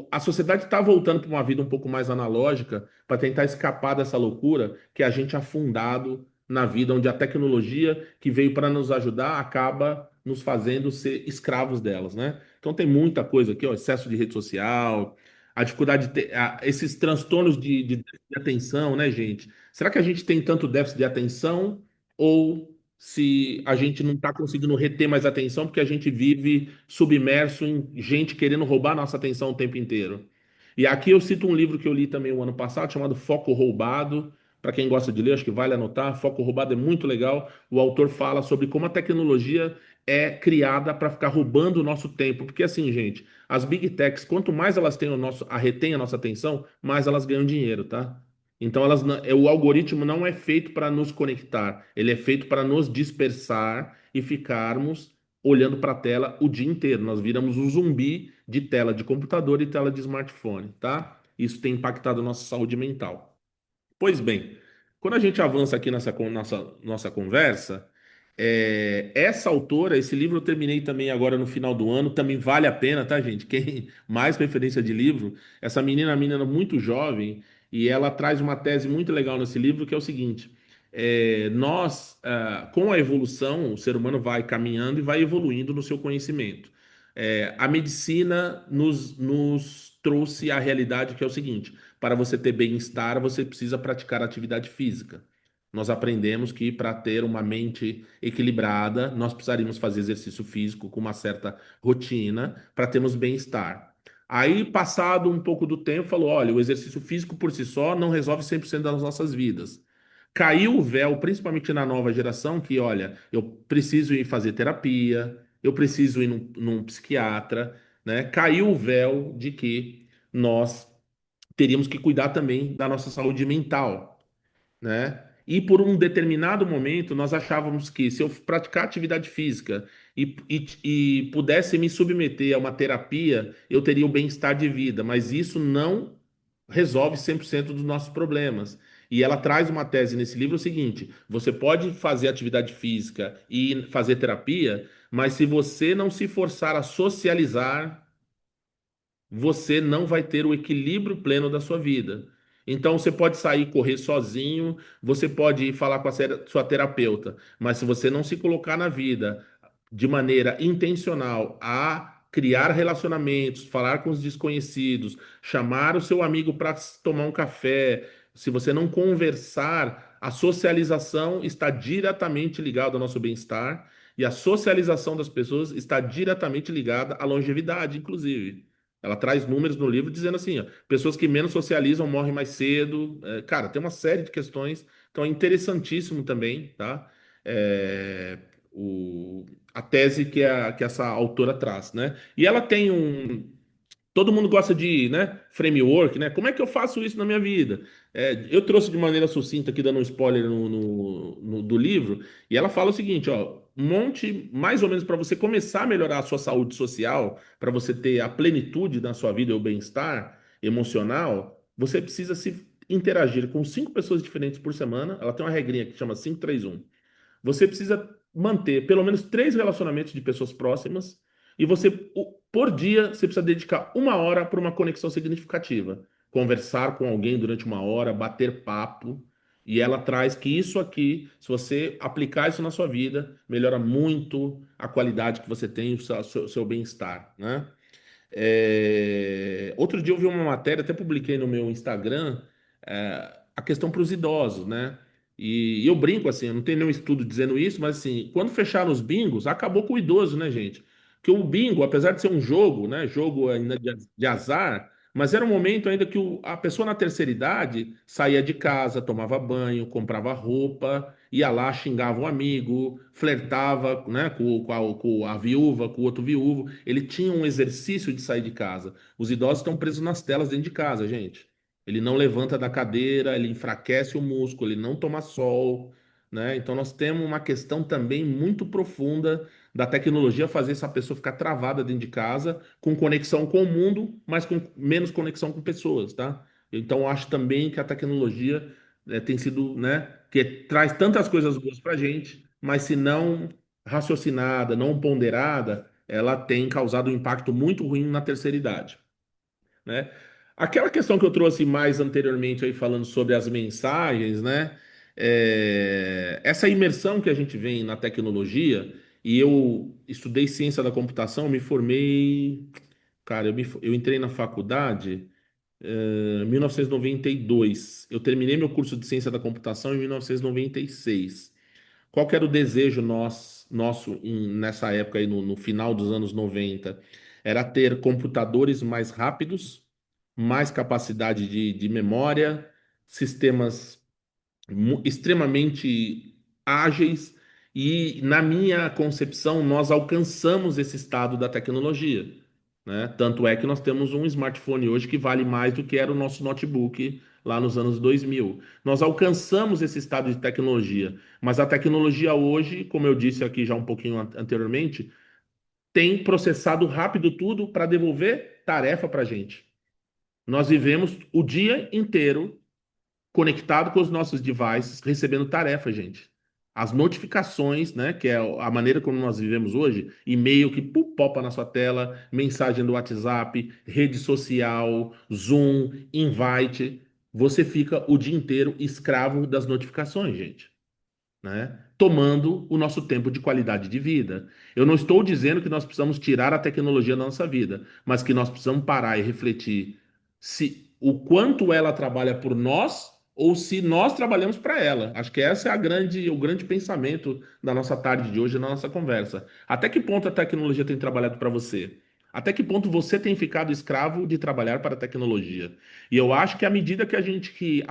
Speaker 3: a sociedade está voltando para uma vida um pouco mais analógica para tentar escapar dessa loucura que a gente é afundado na vida, onde a tecnologia que veio para nos ajudar acaba nos fazendo ser escravos delas, né? Então tem muita coisa aqui, ó, excesso de rede social, a dificuldade de ter, esses transtornos de atenção, né, gente? Será que a gente tem tanto déficit de atenção ou se a gente não está conseguindo reter mais atenção porque a gente vive submerso em gente querendo roubar nossa atenção o tempo inteiro. E aqui eu cito um livro que eu li também o ano passado, chamado Foco Roubado. Para quem gosta de ler, acho que vale anotar. Foco Roubado é muito legal. O autor fala sobre como a tecnologia é criada para ficar roubando o nosso tempo. Porque assim, gente, as big techs, quanto mais elas têm retém a nossa atenção, mais elas ganham dinheiro, tá? Então, o algoritmo não é feito para nos conectar, ele é feito para nos dispersar e ficarmos olhando para a tela o dia inteiro. Nós viramos um zumbi de tela de computador e tela de smartphone, tá? Isso tem impactado a nossa saúde mental. Pois bem, quando a gente avança aqui nessa nossa conversa, essa autora, esse livro eu terminei também agora no final do ano, também vale a pena, tá, gente? Quem mais referência de livro, essa menina muito jovem, e ela traz uma tese muito legal nesse livro, que é o seguinte: com a evolução, o ser humano vai caminhando e vai evoluindo no seu conhecimento. A medicina nos trouxe a realidade que é o seguinte: para você ter bem-estar, você precisa praticar atividade física. Nós aprendemos que para ter uma mente equilibrada, nós precisaríamos fazer exercício físico com uma certa rotina para termos bem-estar. Aí, passado um pouco do tempo, falou: olha, o exercício físico por si só não resolve 100% das nossas vidas. caiu o véu, principalmente na nova geração, que, olha, eu preciso ir fazer terapia, eu preciso ir num psiquiatra, né? Caiu o véu de que nós teríamos que cuidar também da nossa saúde mental, né? E por um determinado momento, nós achávamos que se eu praticar atividade física e pudesse me submeter a uma terapia, eu teria o bem-estar de vida, mas isso não resolve 100% dos nossos problemas. E ela traz uma tese nesse livro o seguinte: você pode fazer atividade física e fazer terapia, mas se você não se forçar a socializar, você não vai ter o equilíbrio pleno da sua vida. Então, você pode sair correr sozinho, você pode ir falar com a sua terapeuta, mas se você não se colocar na vida de maneira intencional a criar relacionamentos, falar com os desconhecidos, chamar o seu amigo para tomar um café, se você não conversar, a socialização está diretamente ligada ao nosso bem-estar e a socialização das pessoas está diretamente ligada à longevidade, inclusive. Ela traz números no livro dizendo assim, ó, pessoas que menos socializam morrem mais cedo. Cara, tem uma série de questões. Então é interessantíssimo também, tá? É, a tese que essa autora traz, né? E ela tem um, todo mundo gosta de, né, framework, né? Como é que eu faço isso na minha vida? Eu trouxe de maneira sucinta aqui, dando um spoiler do livro, e ela fala o seguinte, ó, um monte, mais ou menos para você começar a melhorar a sua saúde social, para você ter a plenitude na sua vida, o bem-estar emocional, você precisa se interagir com 5 pessoas diferentes por semana. Ela tem uma regrinha que chama 5-3-1. Você precisa manter pelo menos 3 relacionamentos de pessoas próximas e você, por dia, você precisa dedicar 1 hora para uma conexão significativa. Conversar com alguém durante 1 hora, bater papo. E ela traz que isso aqui, se você aplicar isso na sua vida, melhora muito a qualidade que você tem, o seu bem-estar, né? Outro dia eu vi uma matéria, até publiquei no meu Instagram, a questão para os idosos, né? E eu brinco assim, eu não tenho nenhum estudo dizendo isso, mas assim, quando fecharam os bingos, acabou com o idoso, né, gente? Porque o bingo, apesar de ser um jogo, né? Jogo ainda de azar, mas era um momento ainda que a pessoa na terceira idade saía de casa, tomava banho, comprava roupa, ia lá, xingava um amigo, flertava, né, com a viúva, com o outro viúvo. Ele tinha um exercício de sair de casa. Os idosos estão presos nas telas dentro de casa, gente. Ele não levanta da cadeira, ele enfraquece o músculo, ele não toma sol, né? Então nós temos uma questão também muito profunda da tecnologia fazer essa pessoa ficar travada dentro de casa, com conexão com o mundo, mas com menos conexão com pessoas, tá? Então eu acho também que a tecnologia tem sido, né, que traz tantas coisas boas para a gente, mas se não raciocinada, não ponderada, ela tem causado um impacto muito ruim na terceira idade, né? Aquela questão que eu trouxe mais anteriormente aí falando sobre as mensagens, né? Essa imersão que a gente vem na tecnologia, e eu estudei ciência da computação, me formei, cara, eu entrei na faculdade em 1992. Eu terminei meu curso de ciência da computação em 1996. Qual que era o desejo nosso nessa época aí, no final dos anos 90? Era ter computadores mais rápidos, mais capacidade de memória, sistemas extremamente ágeis, e na minha concepção nós alcançamos esse estado da tecnologia, né? Tanto é que nós temos um smartphone hoje que vale mais do que era o nosso notebook lá nos anos 2000. Nós alcançamos esse estado de tecnologia, mas a tecnologia hoje, como eu disse aqui já um pouquinho anteriormente, tem processado rápido tudo para devolver tarefa para a gente. Nós vivemos o dia inteiro conectado com os nossos devices, recebendo tarefa, gente. As notificações, né, que é a maneira como nós vivemos hoje, e-mail que popa na sua tela, mensagem do WhatsApp, rede social, Zoom, invite, você fica o dia inteiro escravo das notificações, gente, né? Tomando o nosso tempo de qualidade de vida. Eu não estou dizendo que nós precisamos tirar a tecnologia da nossa vida, mas que nós precisamos parar e refletir se o quanto ela trabalha por nós ou se nós trabalhamos para ela. Acho que essa é o grande pensamento da nossa tarde de hoje, da nossa conversa. Até que ponto a tecnologia tem trabalhado para você? Até que ponto você tem ficado escravo de trabalhar para a tecnologia? E eu acho que à medida que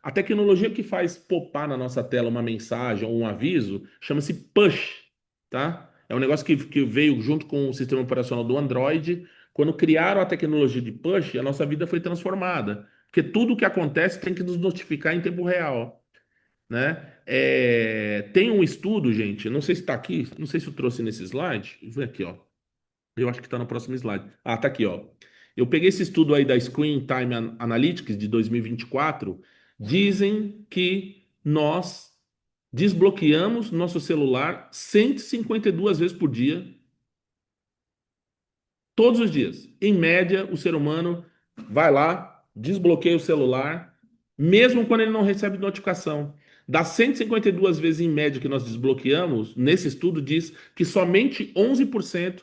Speaker 3: a tecnologia que faz popar na nossa tela uma mensagem ou um aviso, chama-se push, tá? É um negócio que veio junto com o sistema operacional do Android. Quando criaram a tecnologia de push, a nossa vida foi transformada. Porque tudo o que acontece tem que nos notificar em tempo real, né? Tem um estudo, gente, não sei se está aqui, não sei se eu trouxe nesse slide. Vou ver aqui, ó. Eu acho que está no próximo slide. Ah, tá aqui, ó. Eu peguei esse estudo aí da Screen Time Analytics de 2024. Dizem que nós desbloqueamos nosso celular 152 vezes por dia, todos os dias. Em média, o ser humano vai lá, desbloqueia o celular, mesmo quando ele não recebe notificação. Das 152 vezes em média que nós desbloqueamos, nesse estudo diz que somente 11%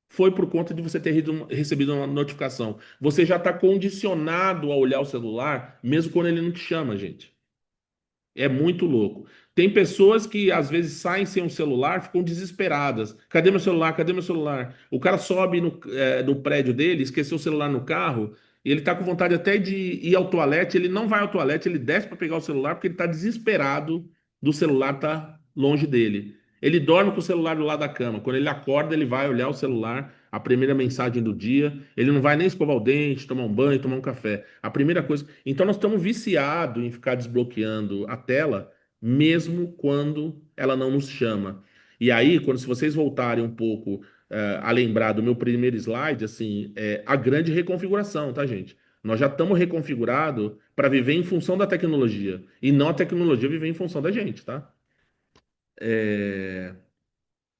Speaker 3: foi por conta de você ter recebido uma notificação. Você já está condicionado a olhar o celular, mesmo quando ele não te chama, gente. É muito louco. Tem pessoas que às vezes saem sem um celular, ficam desesperadas. Cadê meu celular? Cadê meu celular? O cara sobe no prédio dele, esqueceu o celular no carro, e ele tá com vontade até de ir ao toalete. Ele não vai ao toalete, ele desce para pegar o celular porque ele tá desesperado do celular tá longe dele. Ele dorme com o celular do lado da cama. Quando ele acorda, ele vai olhar o celular, a primeira mensagem do dia. Ele não vai nem escovar o dente, tomar um banho, tomar um café. A primeira coisa. Então, nós estamos viciados em ficar desbloqueando a tela, mesmo quando ela não nos chama. E aí, quando se vocês voltarem um pouco a lembrar do meu primeiro slide, assim, a grande reconfiguração, tá, gente? Nós já estamos reconfigurados para viver em função da tecnologia e não a tecnologia viver em função da gente, tá? É,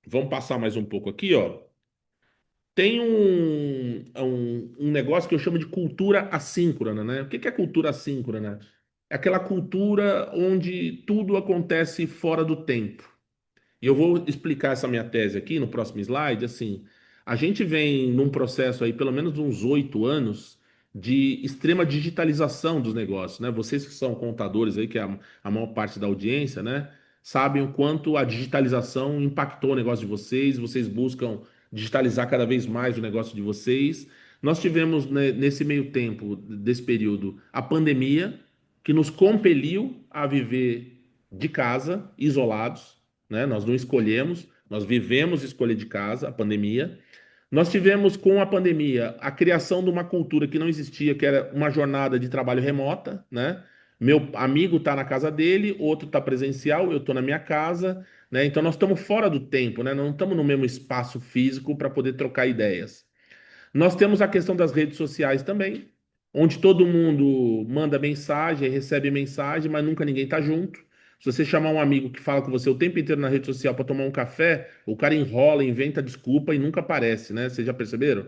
Speaker 3: Vamos passar mais um pouco aqui, ó. Tem um negócio que eu chamo de cultura assíncrona, né? O que que é cultura assíncrona? É aquela cultura onde tudo acontece fora do tempo. E eu vou explicar essa minha tese aqui no próximo slide. Assim, a gente vem num processo aí, pelo menos uns 8 anos, de extrema digitalização dos negócios, né? Vocês que são contadores aí, que é a maior parte da audiência, né? Sabem o quanto a digitalização impactou o negócio de vocês. Vocês buscam digitalizar cada vez mais o negócio de vocês. Nós tivemos, né, nesse meio tempo, desse período, a pandemia, que nos compeliu a viver de casa, isolados, né? Nós não escolhemos, nós vivemos escolha de casa, a pandemia. Nós tivemos com a pandemia a criação de uma cultura que não existia, que era uma jornada de trabalho remota, né? Meu amigo está na casa dele, outro está presencial, eu estou na minha casa, né? Então nós estamos fora do tempo, né? Não estamos no mesmo espaço físico para poder trocar ideias. Nós temos a questão das redes sociais também, onde todo mundo manda mensagem, recebe mensagem, mas nunca ninguém está junto. Se você chamar um amigo que fala com você o tempo inteiro na rede social para tomar um café, o cara enrola, inventa desculpa e nunca aparece, né? Vocês já perceberam?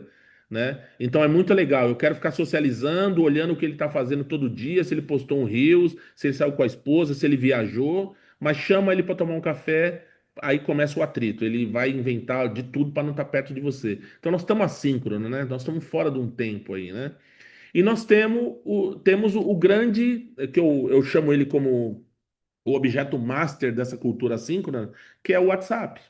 Speaker 3: Né? Então é muito legal. Eu quero ficar socializando, olhando o que ele está fazendo todo dia, se ele postou um Reels, se ele saiu com a esposa, se ele viajou, mas chama ele para tomar um café, aí começa o atrito. Ele vai inventar de tudo para não estar perto de você. Então nós estamos assíncronos, né? Nós estamos fora de um tempo aí, né? E nós temos o grande, que eu chamo ele como o objeto master dessa cultura assíncrona, que é o WhatsApp,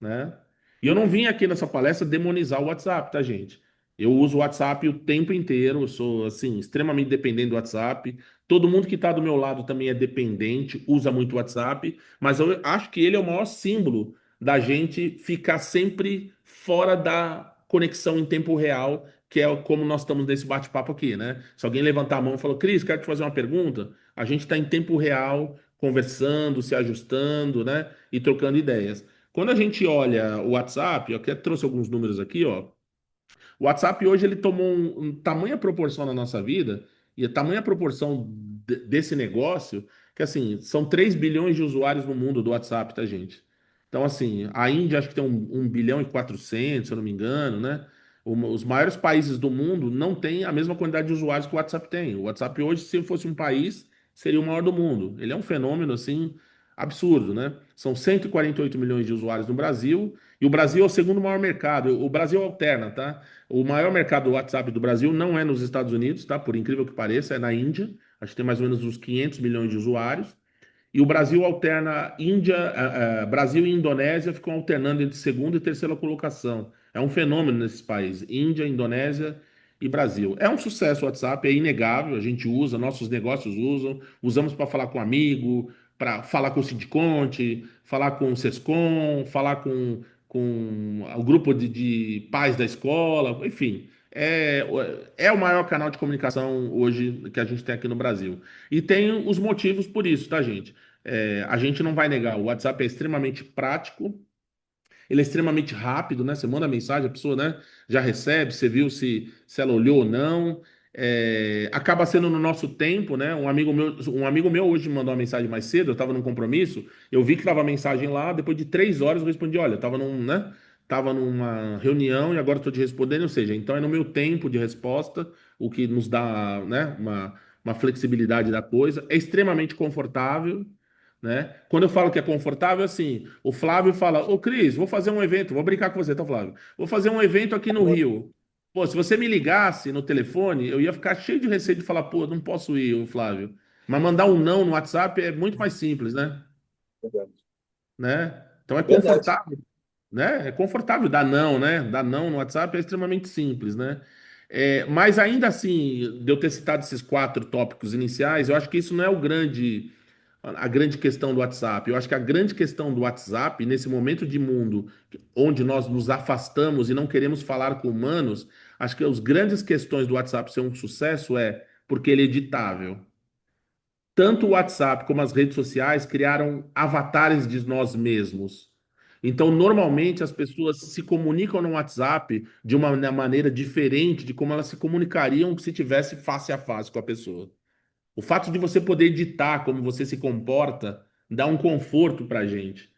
Speaker 3: né? E eu não vim aqui nessa palestra demonizar o WhatsApp, tá, gente? Eu uso o WhatsApp o tempo inteiro, eu sou, assim, extremamente dependente do WhatsApp. Todo mundo que está do meu lado também é dependente, usa muito o WhatsApp, mas eu acho que ele é o maior símbolo da gente ficar sempre fora da conexão em tempo real, que é como nós estamos nesse bate-papo aqui, né? Se alguém levantar a mão e falar, Cris, quero te fazer uma pergunta, a gente está em tempo real, conversando, se ajustando, né? E trocando ideias. Quando a gente olha o WhatsApp, eu até trouxe alguns números aqui, ó. O WhatsApp hoje ele tomou tamanha proporção na nossa vida e a tamanha proporção desse negócio que assim, são 3 bilhões de usuários no mundo do WhatsApp, tá, gente? Então, assim, a Índia acho que tem 1,4 bilhão, se eu não me engano, né? Os maiores países do mundo não têm a mesma quantidade de usuários que o WhatsApp tem. O WhatsApp hoje, se fosse um país, seria o maior do mundo. Ele é um fenômeno, assim, absurdo, né? São 148 milhões de usuários no Brasil, e o Brasil é o segundo maior mercado. O Brasil alterna, tá? O maior mercado do WhatsApp do Brasil não é nos Estados Unidos, tá? Por incrível que pareça, é na Índia. Acho que tem mais ou menos uns 500 milhões de usuários. E o Brasil alterna Brasil e Indonésia ficam alternando entre segunda e terceira colocação. É um fenômeno nesses países, Índia, Indonésia e Brasil. É um sucesso o WhatsApp, é inegável, a gente usa, nossos negócios usam, usamos para falar com amigo, para falar com o Sindiconte, falar com o Sescom, falar com o grupo de pais da escola, enfim. É o maior canal de comunicação hoje que a gente tem aqui no Brasil. E tem os motivos por isso, tá, gente? A gente não vai negar, o WhatsApp é extremamente prático, ele é extremamente rápido, né? Você manda mensagem, a pessoa, né, já recebe, você viu se ela olhou ou não. Acaba sendo no nosso tempo, né? Um amigo meu hoje me mandou uma mensagem mais cedo, eu estava num compromisso, eu vi que estava a mensagem lá, depois de 3 horas eu respondi, olha, Tava numa reunião e agora estou te respondendo, ou seja, então é no meu tempo de resposta, o que nos dá, né, uma flexibilidade da coisa. É extremamente confortável, né? Quando eu falo que é confortável, assim, o Flávio fala: Ô Cris, vou fazer um evento, vou brincar com você, tá, Flávio? Vou fazer um evento aqui no Rio. Pô, se você me ligasse no telefone, eu ia ficar cheio de receio de falar: pô, não posso ir, ô Flávio. Mas mandar um não no WhatsApp é muito mais simples, né? Né? Então é
Speaker 4: Verdade.
Speaker 3: confortável, né? É confortável dar não, né? Dar não no WhatsApp é extremamente simples, né? Mas ainda assim, de eu ter citado esses 4 tópicos iniciais, eu acho que isso não é a grande questão do WhatsApp. Eu acho que a grande questão do WhatsApp, nesse momento de mundo onde nós nos afastamos e não queremos falar com humanos, acho que as grandes questões do WhatsApp ser um sucesso é porque ele é editável. Tanto o WhatsApp como as redes sociais criaram avatares de nós mesmos. Então, normalmente, as pessoas se comunicam no WhatsApp de uma maneira diferente de como elas se comunicariam se tivesse face a face com a pessoa. O fato de você poder editar como você se comporta dá um conforto para a gente,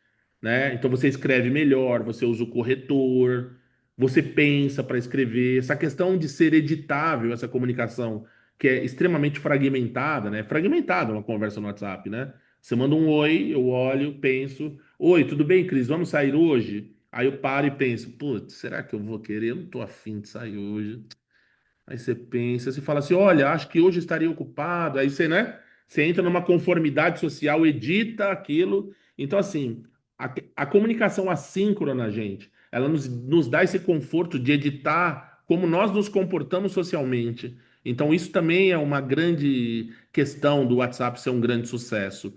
Speaker 3: né? Então você escreve melhor, você usa o corretor, você pensa para escrever. Essa questão de ser editável, essa comunicação que é extremamente fragmentada, né? Fragmentada uma conversa no WhatsApp, né? Você manda um oi, eu olho, penso, oi, tudo bem, Cris? Vamos sair hoje? Aí eu paro e penso, putz, será que eu vou querer? Eu não tô afim de sair hoje. Aí você pensa, você fala assim, olha, acho que hoje estaria ocupado. Aí você, né? Você entra numa conformidade social, edita aquilo. Então, assim, a comunicação assíncrona, gente, ela nos dá esse conforto de editar como nós nos comportamos socialmente. Então, isso também é uma grande questão do WhatsApp ser um grande sucesso.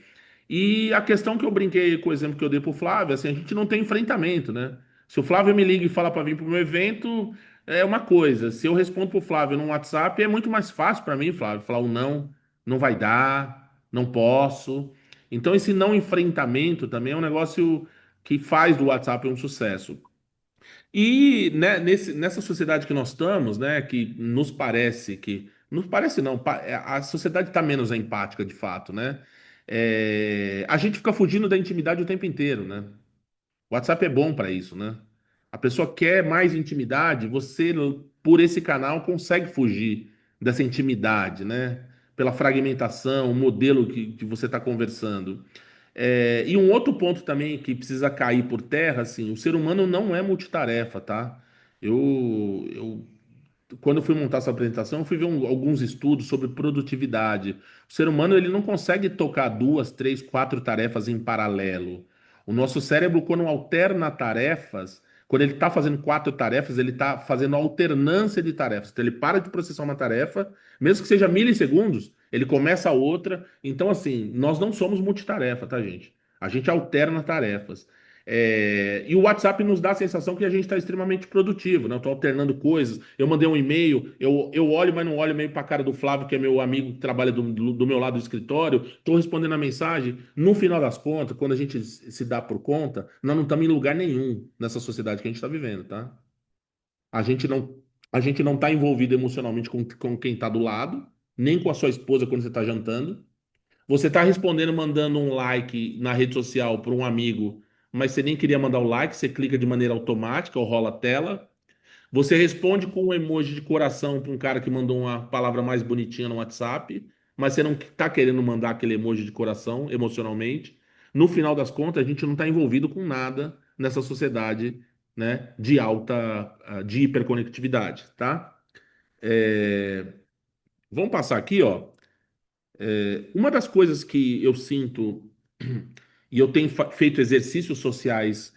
Speaker 3: E a questão que eu brinquei com o exemplo que eu dei para o Flávio, assim, a gente não tem enfrentamento, né? Se o Flávio me liga e fala para vir para o meu evento, é uma coisa. Se eu respondo pro Flávio no WhatsApp, é muito mais fácil para mim, Flávio, falar um não, não vai dar, não posso. Então, esse não enfrentamento também é um negócio que faz do WhatsApp um sucesso. E né, nessa sociedade que nós estamos, né, que nos parece que. Nos parece não, a sociedade está menos empática de fato, né? A gente fica fugindo da intimidade o tempo inteiro, né? O WhatsApp é bom para isso, né? A pessoa quer mais intimidade, você, por esse canal, consegue fugir dessa intimidade, né? Pela fragmentação, o modelo que você está conversando. E um outro ponto também que precisa cair por terra, assim, o ser humano não é multitarefa, tá? Eu quando eu fui montar essa apresentação, eu fui ver alguns estudos sobre produtividade. O ser humano ele não consegue tocar 2, 3, 4 tarefas em paralelo. O nosso cérebro, quando alterna tarefas, quando ele está fazendo 4 tarefas, ele está fazendo alternância de tarefas. Então, ele para de processar uma tarefa, mesmo que seja milissegundos, ele começa a outra. Então, assim, nós não somos multitarefa, tá, gente? A gente alterna tarefas. E o WhatsApp nos dá a sensação que a gente está extremamente produtivo, né? Eu estou alternando coisas. Eu mandei um e-mail, eu olho, mas não olho meio para a cara do Flávio, que é meu amigo que trabalha do meu lado do escritório. Estou respondendo a mensagem. No final das contas, quando a gente se dá por conta, nós não estamos em lugar nenhum nessa sociedade que a gente está vivendo, tá? A gente não, a gente não está envolvido emocionalmente com quem está do lado, nem com a sua esposa quando você está jantando. Você está respondendo mandando um like na rede social para um amigo, mas você nem queria mandar o like, você clica de maneira automática ou rola a tela. Você responde com um emoji de coração para um cara que mandou uma palavra mais bonitinha no WhatsApp, mas você não está querendo mandar aquele emoji de coração emocionalmente. No final das contas, a gente não está envolvido com nada nessa sociedade, né, de hiperconectividade, tá? É, Vamos passar aqui, ó. Uma das coisas que eu sinto e eu tenho feito exercícios sociais,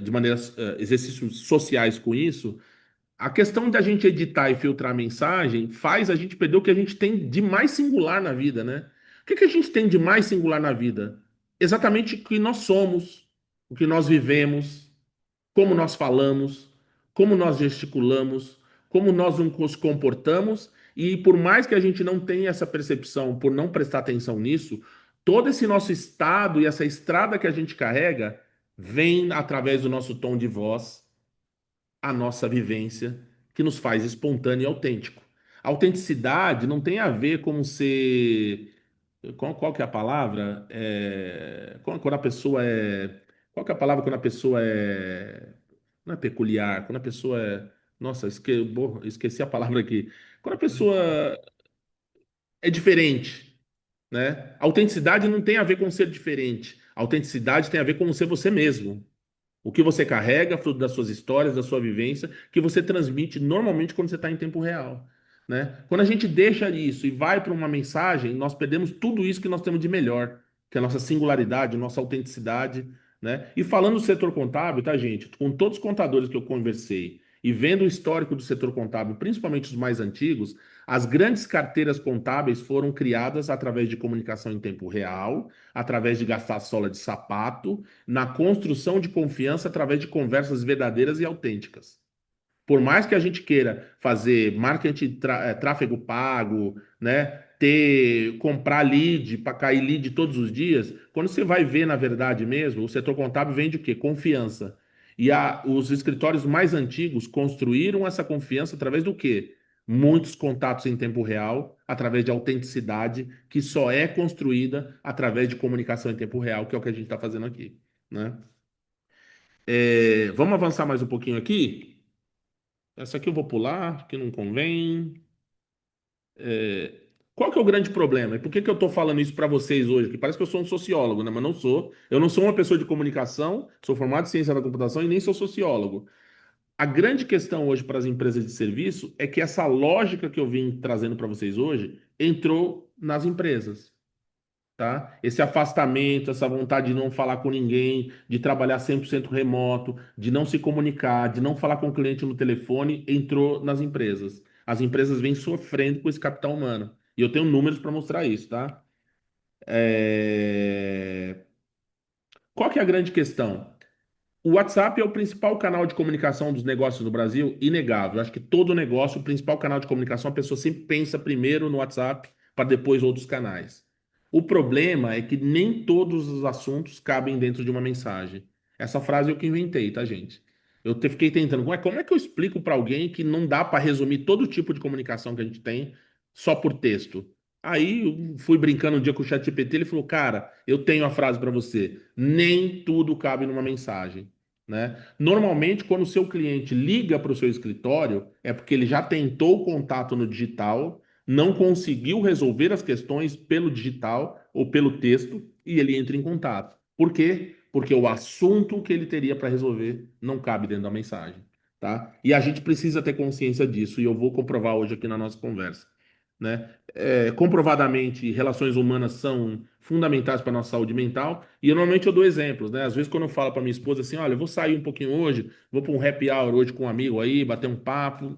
Speaker 3: de maneiras, exercícios sociais com isso, a questão da gente editar e filtrar a mensagem faz a gente perder o que a gente tem de mais singular na vida, né? O que que a gente tem de mais singular na vida? Exatamente o que nós somos, o que nós vivemos, como nós falamos, como nós gesticulamos, como nós nos comportamos, e por mais que a gente não tenha essa percepção, por não prestar atenção nisso, todo esse nosso estado e essa estrada que a gente carrega vem através do nosso tom de voz, a nossa vivência, que nos faz espontâneo e autêntico. A autenticidade não tem a ver com ser. Qual que é a palavra? Quando a pessoa é. Qual que é a palavra quando a pessoa é. Não é peculiar, quando a pessoa é. Nossa, esqueci a palavra aqui. Quando a pessoa é diferente, né? A autenticidade não tem a ver com ser diferente. A autenticidade tem a ver com ser você mesmo. O que você carrega, fruto das suas histórias, da sua vivência, que você transmite normalmente quando você está em tempo real, né? Quando a gente deixa isso e vai para uma mensagem, nós perdemos tudo isso que nós temos de melhor, que é a nossa singularidade, nossa autenticidade, né? E falando do setor contábil, tá, gente? Com todos os contadores que eu conversei e vendo o histórico do setor contábil, principalmente os mais antigos, as grandes carteiras contábeis foram criadas através de comunicação em tempo real, através de gastar sola de sapato, na construção de confiança através de conversas verdadeiras e autênticas. Por mais que a gente queira fazer marketing, tráfego pago, né, comprar lead, para cair lead todos os dias, quando você vai ver na verdade mesmo, o setor contábil vende o quê? Confiança. E os escritórios mais antigos construíram essa confiança através do quê? Muitos contatos em tempo real, através de autenticidade, que só é construída através de comunicação em tempo real, que é o que a gente está fazendo aqui, né? Vamos avançar mais um pouquinho aqui? Essa aqui eu vou pular, que não convém. Qual que é o grande problema? E por que que eu estou falando isso para vocês hoje? Que parece que eu sou um sociólogo, né? Mas não sou. Eu não sou uma pessoa de comunicação, sou formado em ciência da computação e nem sou sociólogo. A grande questão hoje para as empresas de serviço é que essa lógica que eu vim trazendo para vocês hoje entrou nas empresas, tá? Esse afastamento, essa vontade de não falar com ninguém, de trabalhar 100% remoto, de não se comunicar, de não falar com o cliente no telefone, entrou nas empresas. As empresas vêm sofrendo com esse capital humano. E eu tenho números para mostrar isso, tá? Qual que é a grande questão? O WhatsApp é o principal canal de comunicação dos negócios no Brasil, inegável. Eu acho que todo negócio, o principal canal de comunicação, a pessoa sempre pensa primeiro no WhatsApp para depois outros canais. O problema é que nem todos os assuntos cabem dentro de uma mensagem. Essa frase eu que inventei, tá, gente? Fiquei tentando, como é que eu explico para alguém que não dá para resumir todo tipo de comunicação que a gente tem só por texto? Aí eu fui brincando um dia com o ChatGPT, ele falou: "Cara, eu tenho a frase para você. Nem tudo cabe numa mensagem." Né? Normalmente, quando o seu cliente liga para o seu escritório, é porque ele já tentou o contato no digital, não conseguiu resolver as questões pelo digital ou pelo texto, e ele entra em contato. Por quê? Porque o assunto que ele teria para resolver não cabe dentro da mensagem, tá? E a gente precisa ter consciência disso, e eu vou comprovar hoje aqui na nossa conversa, né? Comprovadamente, relações humanas são fundamentais para a nossa saúde mental. E normalmente eu dou exemplos, né? Às vezes, quando eu falo para minha esposa assim: olha, eu vou sair um pouquinho hoje, vou para um happy hour hoje com um amigo aí, bater um papo.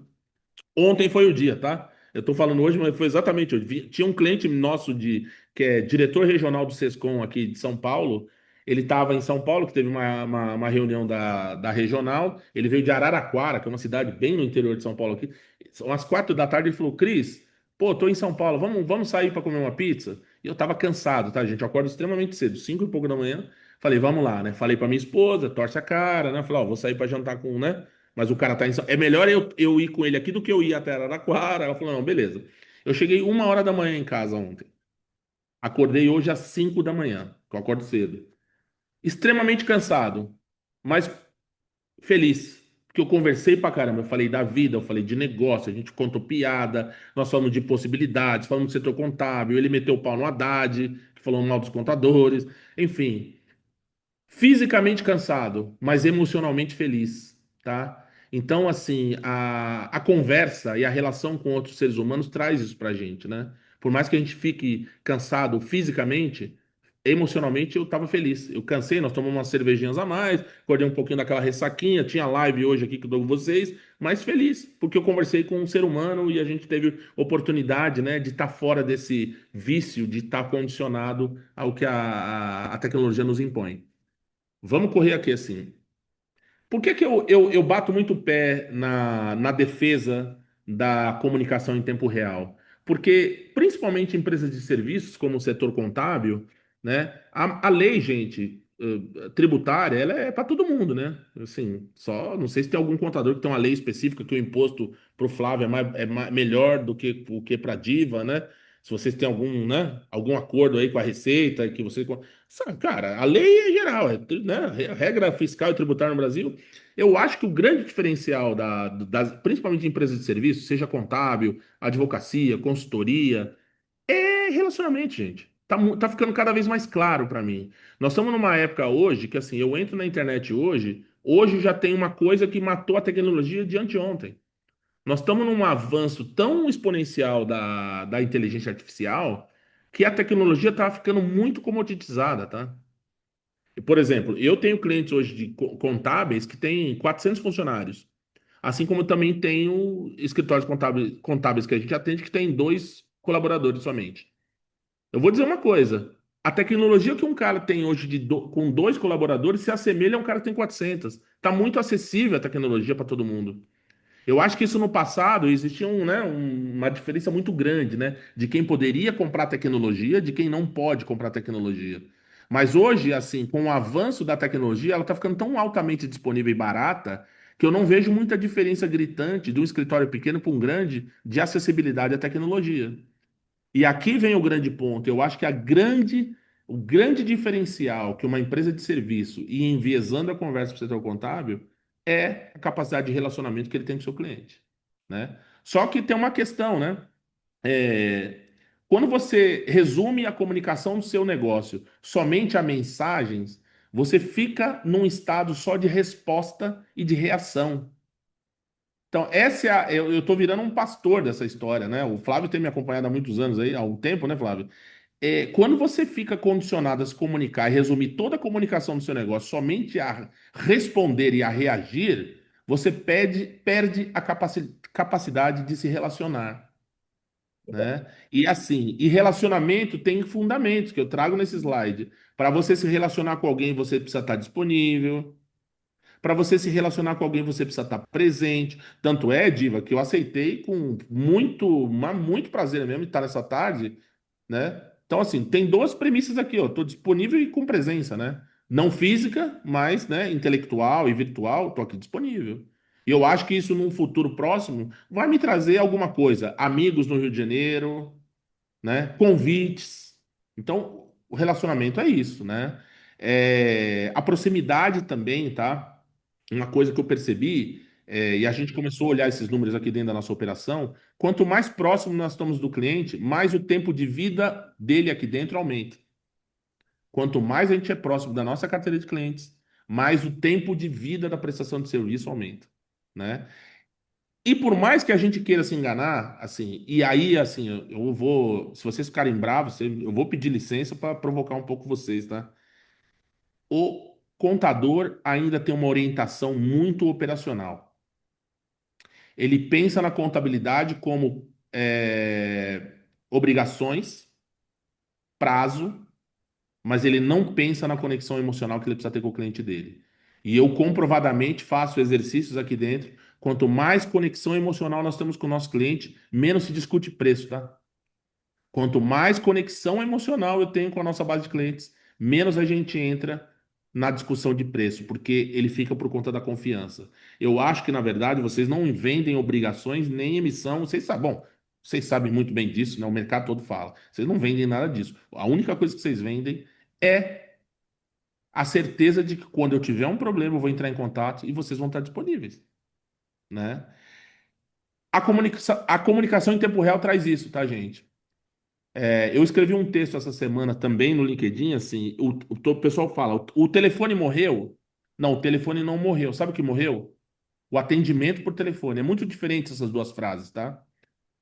Speaker 3: Ontem foi o dia, tá? Eu tô falando hoje, mas foi exatamente hoje. Tinha um cliente nosso que é diretor regional do Sescom aqui de São Paulo. Ele estava em São Paulo, que teve uma reunião da regional. Ele veio de Araraquara, que é uma cidade bem no interior de São Paulo aqui. São as 4 da tarde. Ele falou: Cris, pô, tô em São Paulo, vamos sair para comer uma pizza? E eu tava cansado, tá, gente? Eu acordo extremamente cedo, 5 e pouco da manhã. Falei: vamos lá, né? Falei para minha esposa, torce a cara, né? Falei: ó, vou sair para jantar com, né? Mas o cara tá em É melhor eu ir com ele aqui do que eu ir até Araraquara. Ela falou: não, beleza. Eu cheguei 1 hora da manhã em casa ontem. Acordei hoje às 5 da manhã, que eu acordo cedo. Extremamente cansado, mas feliz. Porque eu conversei pra caramba. Eu falei da vida, eu falei de negócio, a gente contou piada, nós falamos de possibilidades, falamos do setor contábil. Ele meteu o pau no Haddad, que falou mal dos contadores. Enfim, fisicamente cansado, mas emocionalmente feliz, tá? Então, assim, a conversa e a relação com outros seres humanos traz isso pra gente, né? Por mais que a gente fique cansado fisicamente, emocionalmente eu estava feliz. Eu cansei, nós tomamos umas cervejinhas a mais, acordei um pouquinho daquela ressaquinha, tinha live hoje aqui que eu dou com vocês, mas feliz, porque eu conversei com um ser humano e a gente teve oportunidade, né, de estar fora desse vício, de estar condicionado ao que a tecnologia nos impõe. Vamos correr aqui assim. Por que que eu bato muito o pé na defesa da comunicação em tempo real? Porque, principalmente em empresas de serviços, como o setor contábil, né, a lei, gente, tributária, ela é para todo mundo, né? Assim, só não sei se tem algum contador que tem uma lei específica que o imposto para o Flávio melhor do que o que para a Diva, né? Se vocês têm algum, né, algum acordo aí com a Receita, que vocês. Cara, a lei é geral, né? A regra fiscal e tributária no Brasil. Eu acho que o grande diferencial principalmente de empresas de serviço, seja contábil, advocacia, consultoria, é relacionamento, gente. Tá ficando cada vez mais claro para mim. Nós estamos numa época hoje que, assim, eu entro na internet hoje já tem uma coisa que matou a tecnologia de anteontem. Nós estamos num avanço tão exponencial da inteligência artificial que a tecnologia está ficando muito comoditizada, tá? Por exemplo, eu tenho clientes hoje de contábeis que têm 400 funcionários, assim como também tenho escritórios contábeis que a gente atende que tem dois colaboradores somente. Eu vou dizer uma coisa: a tecnologia que um cara tem hoje com dois colaboradores se assemelha a um cara que tem 400. Está muito acessível a tecnologia para todo mundo. Eu acho que isso no passado existia uma diferença muito grande, né, de quem poderia comprar tecnologia, de quem não pode comprar tecnologia. Mas hoje, assim, com o avanço da tecnologia, ela está ficando tão altamente disponível e barata que eu não vejo muita diferença gritante de um escritório pequeno para um grande de acessibilidade à tecnologia. E aqui vem o grande ponto. Eu acho que o grande diferencial que uma empresa de serviço e enviesando a conversa para o setor contábil é a capacidade de relacionamento que ele tem com o seu cliente, né? Só que tem uma questão, né? É, quando você resume a comunicação do seu negócio somente a mensagens, você fica num estado só de resposta e de reação. Então, eu tô virando um pastor dessa história, né? O Flávio tem me acompanhado há muitos anos aí, há um tempo, né, Flávio? Quando você fica condicionado a se comunicar e resumir toda a comunicação do seu negócio somente a responder e a reagir, você perde a capacidade de se relacionar, né? E assim, e relacionamento tem fundamentos que eu trago nesse slide. Para você se relacionar com alguém, você precisa estar disponível. Para você se relacionar com alguém, você precisa estar presente. Tanto é, Diva, que eu aceitei com muito prazer mesmo estar nessa tarde, né? Então, assim, tem duas premissas aqui, ó. Estou disponível e com presença, né? Não física, mas, né, intelectual e virtual, estou aqui disponível. E eu acho que isso, num futuro próximo, vai me trazer alguma coisa. Amigos no Rio de Janeiro, né? Convites. Então, o relacionamento é isso, né? A proximidade também, tá? Uma coisa que eu percebi, e a gente começou a olhar esses números aqui dentro da nossa operação, quanto mais próximo nós estamos do cliente, mais o tempo de vida dele aqui dentro aumenta. Quanto mais a gente é próximo da nossa carteira de clientes, mais o tempo de vida da prestação de serviço aumenta, né? E por mais que a gente queira se enganar, assim, e aí, assim, eu vou, se vocês ficarem bravos, eu vou pedir licença para provocar um pouco vocês, tá? O contador ainda tem uma orientação muito operacional. Ele pensa na contabilidade como obrigações, prazo, mas ele não pensa na conexão emocional que ele precisa ter com o cliente dele. E eu comprovadamente faço exercícios aqui dentro. Quanto mais conexão emocional nós temos com o nosso cliente, menos se discute preço, tá? Quanto mais conexão emocional eu tenho com a nossa base de clientes, menos a gente entra na discussão de preço, porque ele fica por conta da confiança. Eu acho que, na verdade, vocês não vendem obrigações nem emissão. Vocês sabem, bom, vocês sabem muito bem disso, né? O mercado todo fala. Vocês não vendem nada disso. A única coisa que vocês vendem é a certeza de que quando eu tiver um problema, eu vou entrar em contato e vocês vão estar disponíveis, né? A comunicação em tempo real traz isso, tá, gente? Eu escrevi um texto essa semana também no LinkedIn, assim, o pessoal fala, o telefone morreu? Não, o telefone não morreu. Sabe o que morreu? O atendimento por telefone. É muito diferente essas duas frases, tá?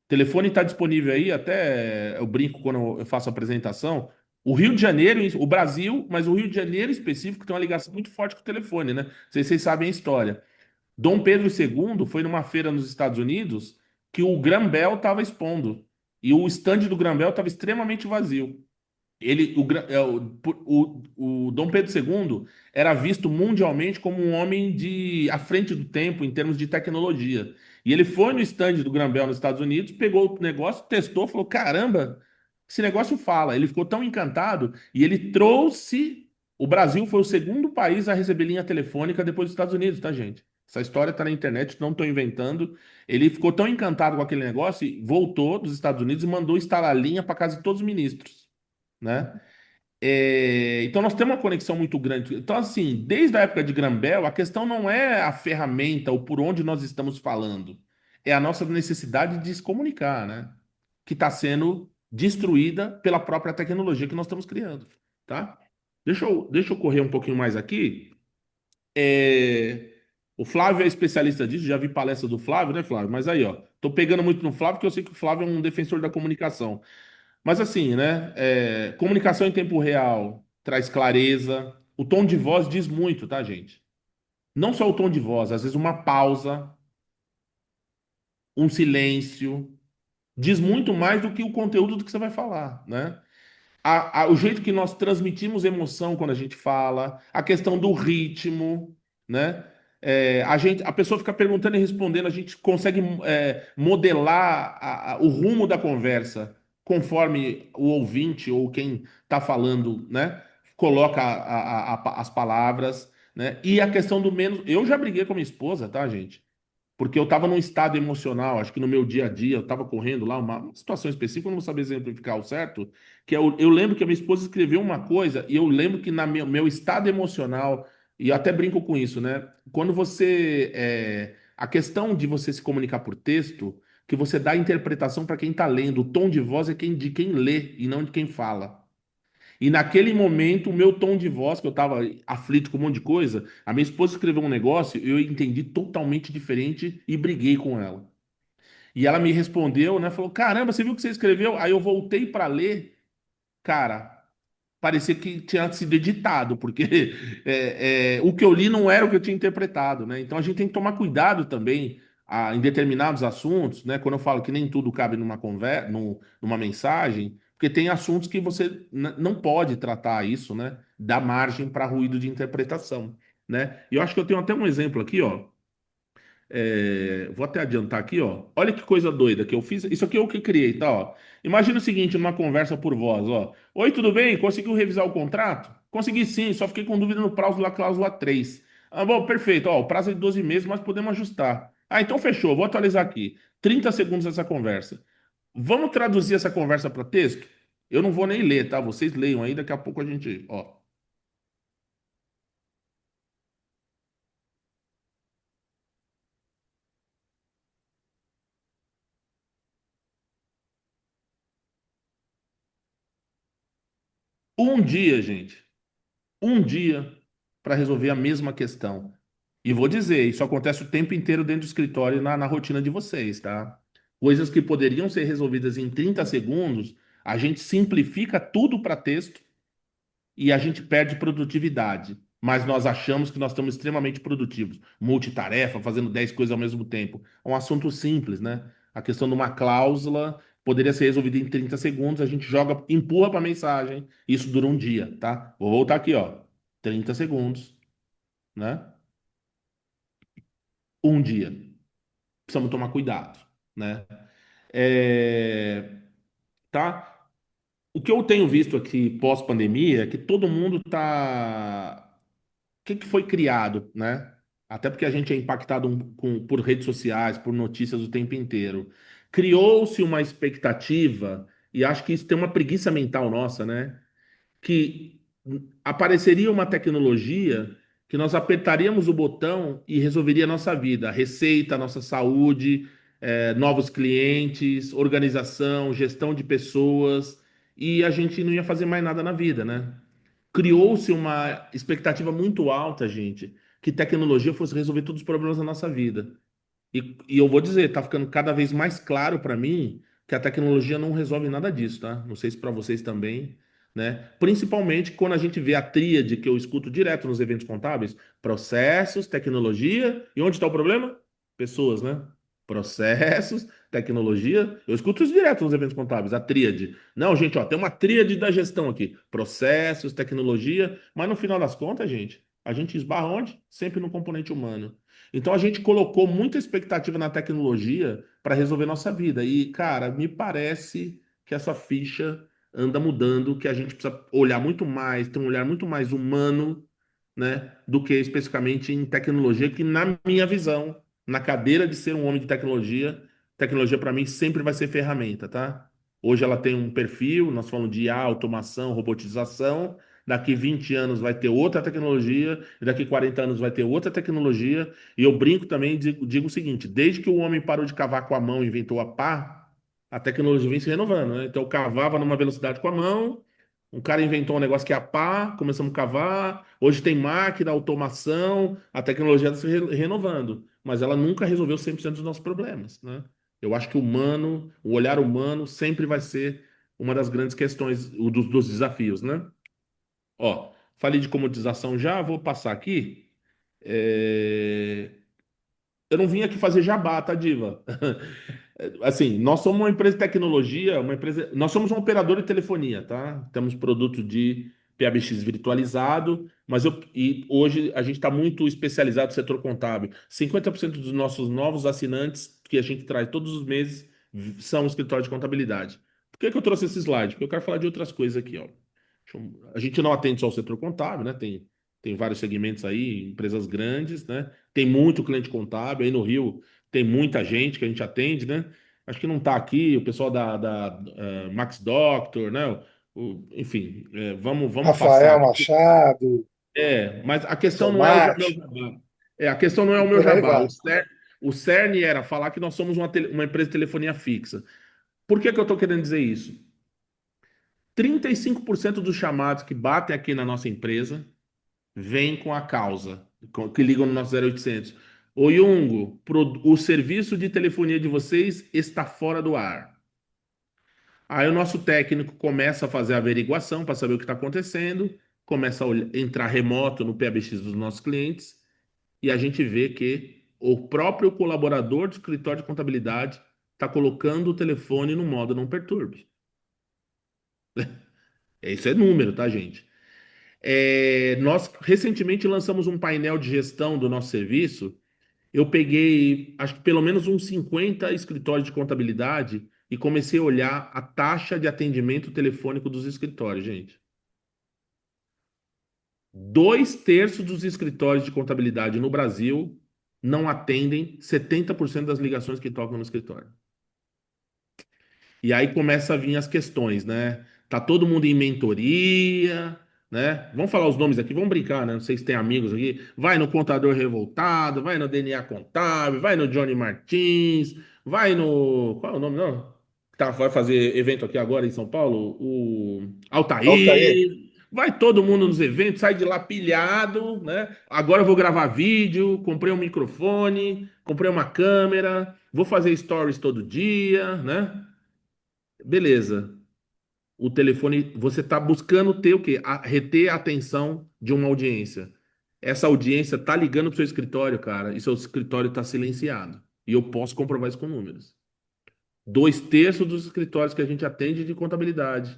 Speaker 3: O telefone está disponível aí, até eu brinco quando eu faço a apresentação. O Rio de Janeiro, o Brasil, mas o Rio de Janeiro em específico tem uma ligação muito forte com o telefone, né? Não sei se vocês sabem a história. Dom Pedro II foi numa feira nos Estados Unidos que o Graham-Bell estava expondo. E o stand do Graham-Bell estava extremamente vazio. O Dom Pedro II era visto mundialmente como um homem à frente do tempo em termos de tecnologia. E ele foi no stand do Graham-Bell nos Estados Unidos, pegou o negócio, testou, falou: caramba, esse negócio fala. Ele ficou tão encantado e ele trouxe. O Brasil foi o segundo país a receber linha telefônica depois dos Estados Unidos, tá, gente? Essa história está na internet, não estou inventando. Ele ficou tão encantado com aquele negócio e voltou dos Estados Unidos e mandou instalar linha para casa de todos os ministros, né? Então nós temos uma conexão muito grande. Então, assim, desde a época de Graham-Bell, a questão não é a ferramenta ou por onde nós estamos falando, é a nossa necessidade de se comunicar, né? Que está sendo destruída pela própria tecnologia que nós estamos criando, tá? Deixa eu correr um pouquinho mais aqui. É, O Flávio é especialista disso, já vi palestra do Flávio, né, Flávio? Mas aí, ó, tô pegando muito no Flávio, porque eu sei que o Flávio é um defensor da comunicação. Mas assim, né? Comunicação em tempo real traz clareza. O tom de voz diz muito, tá, gente? Não só o tom de voz, às vezes uma pausa, um silêncio, diz muito mais do que o conteúdo do que você vai falar, né? O jeito que nós transmitimos emoção quando a gente fala, a questão do ritmo, né? A pessoa fica perguntando e respondendo, a gente consegue modelar o rumo da conversa conforme o ouvinte ou quem está falando, né? Coloca as palavras, né? E a questão do menos. Eu já briguei com a minha esposa, tá, gente? Porque eu estava num estado emocional, acho que no meu dia a dia, eu estava correndo lá, uma situação específica, eu não vou saber exemplificar o certo, que eu lembro que a minha esposa escreveu uma coisa, e eu lembro que no meu estado emocional, e eu até brinco com isso, né? Quando a questão de você se comunicar por texto, que você dá interpretação para quem está lendo, o tom de voz é de quem lê e não de quem fala. E naquele momento, o meu tom de voz, que eu estava aflito com um monte de coisa, a minha esposa escreveu um negócio, eu entendi totalmente diferente e briguei com ela. E ela me respondeu, né? Falou: caramba, você viu o que você escreveu? Aí eu voltei para ler, cara. Parecia que tinha sido editado, porque o que eu li não era o que eu tinha interpretado, né? Então a gente tem que tomar cuidado também em determinados assuntos, né? Quando eu falo que nem tudo cabe numa conversa, numa mensagem, porque tem assuntos que você não pode tratar isso, né? Dá margem para ruído de interpretação, né? E eu acho que eu tenho até um exemplo aqui, ó. Vou até adiantar aqui, ó. Olha que coisa doida que eu fiz. Isso aqui é o que criei, tá? Ó. Imagina o seguinte, numa conversa por voz, ó. Oi, tudo bem? Conseguiu revisar o contrato? Consegui sim, só fiquei com dúvida no prazo da cláusula 3. Ah, bom, perfeito. Ó, o prazo é de 12 meses, mas podemos ajustar. Ah, então fechou. Vou atualizar aqui. 30 segundos essa conversa. Vamos traduzir essa conversa para texto? Eu não vou nem ler, tá? Vocês leiam aí, daqui a pouco a gente, ó. Um dia, gente. Um dia para resolver a mesma questão. E vou dizer, isso acontece o tempo inteiro dentro do escritório e na rotina de vocês, tá? Coisas que poderiam ser resolvidas em 30 segundos, a gente simplifica tudo para texto e a gente perde produtividade. Mas nós achamos que nós estamos extremamente produtivos. Multitarefa, fazendo 10 coisas ao mesmo tempo. É um assunto simples, né? A questão de uma cláusula poderia ser resolvida em 30 segundos, a gente joga, empurra para a mensagem, isso dura um dia, tá? Vou voltar aqui, ó. 30 segundos, né? Um dia. Precisamos tomar cuidado, né? É, tá? O que eu tenho visto aqui pós-pandemia é que todo mundo tá. O que que foi criado, né? Até porque a gente é impactado por redes sociais, por notícias o tempo inteiro. Criou-se uma expectativa, e acho que isso tem uma preguiça mental nossa, né? Que apareceria uma tecnologia que nós apertaríamos o botão e resolveria a nossa vida, a receita, a nossa saúde, novos clientes, organização, gestão de pessoas, e a gente não ia fazer mais nada na vida, né? Criou-se uma expectativa muito alta, gente, que tecnologia fosse resolver todos os problemas da nossa vida. E eu vou dizer, tá ficando cada vez mais claro para mim que a tecnologia não resolve nada disso, tá? Não sei se para vocês também. né? Principalmente quando a gente vê a tríade que eu escuto direto nos eventos contábeis: processos, tecnologia, e onde está o problema? Pessoas, né? Processos, tecnologia. Eu escuto isso direto nos eventos contábeis, a tríade. Não, gente, ó, tem uma tríade da gestão aqui: processos, tecnologia, mas no final das contas, gente, a gente esbarra onde? Sempre no componente humano. Então a gente colocou muita expectativa na tecnologia para resolver nossa vida. E, cara, me parece que essa ficha anda mudando, que a gente precisa olhar muito mais, ter um olhar muito mais humano, né, do que especificamente em tecnologia, que na minha visão, na cadeira de ser um homem de tecnologia, tecnologia para mim sempre vai ser ferramenta, tá? Hoje ela tem um perfil, nós falamos de IA, automação, robotização. Daqui 20 anos vai ter outra tecnologia, e daqui 40 anos vai ter outra tecnologia. E eu brinco também, digo o seguinte: desde que o homem parou de cavar com a mão e inventou a pá, a tecnologia vem se renovando, né? Então eu cavava numa velocidade com a mão, um cara inventou um negócio que é a pá, começamos a cavar, hoje tem máquina, automação, a tecnologia está se renovando, mas ela nunca resolveu 100% dos nossos problemas, né? Eu acho que o humano, o olhar humano sempre vai ser uma das grandes questões, dos desafios, né? Ó, falei de comodização já, vou passar aqui. É, eu não vim aqui fazer jabá, tá, Diva? Assim, nós somos uma empresa de tecnologia, nós somos um operador de telefonia, tá? Temos produto de PABX virtualizado, e hoje a gente está muito especializado no setor contábil. 50% dos nossos novos assinantes que a gente traz todos os meses são escritórios de contabilidade. Por que que eu trouxe esse slide? Porque eu quero falar de outras coisas aqui, ó. A gente não atende só o setor contábil, né? Tem vários segmentos aí, empresas grandes, né? Tem muito cliente contábil. Aí no Rio tem muita gente que a gente atende, né? Acho que não está aqui o pessoal da Max Doctor, né? Enfim, vamos passar
Speaker 5: Rafael
Speaker 3: aqui.
Speaker 5: Machado,
Speaker 3: Mas a questão não é o meu
Speaker 5: Somate,
Speaker 3: jabá. A questão não é
Speaker 5: e
Speaker 3: o meu
Speaker 5: por aí
Speaker 3: jabá.
Speaker 5: vai.
Speaker 3: O cerne era falar que nós somos uma empresa de telefonia fixa. Por que que eu estou querendo dizer isso? 35% dos chamados que batem aqui na nossa empresa vêm com a causa, que ligam no nosso 0800. Ô Yungo, o serviço de telefonia de vocês está fora do ar. Aí o nosso técnico começa a fazer a averiguação para saber o que está acontecendo, começa a entrar remoto no PABX dos nossos clientes, e a gente vê que o próprio colaborador do escritório de contabilidade está colocando o telefone no modo não perturbe. Isso é número, tá, gente? Nós recentemente lançamos um painel de gestão do nosso serviço. Eu peguei, acho que pelo menos uns 50 escritórios de contabilidade e comecei a olhar a taxa de atendimento telefônico dos escritórios, gente. 2/3 dos escritórios de contabilidade no Brasil não atendem 70% das ligações que tocam no escritório. E aí começa a vir as questões, né? Tá todo mundo em mentoria, né? Vamos falar os nomes aqui, vamos brincar, né? Não sei se tem amigos aqui. Vai no Contador Revoltado, vai no DNA Contábil, vai no Johnny Martins, vai no. Qual é o nome, não? Vai fazer evento aqui agora em São Paulo? O
Speaker 4: Altair,
Speaker 3: Altair. Vai todo mundo nos eventos, sai de lá pilhado, né? Agora eu vou gravar vídeo, comprei um microfone, comprei uma câmera, vou fazer stories todo dia, né? Beleza. O telefone, você está buscando ter o quê? Reter a atenção de uma audiência. Essa audiência tá ligando para o seu escritório, cara, e seu escritório está silenciado. E eu posso comprovar isso com números. 2/3 dos escritórios que a gente atende de contabilidade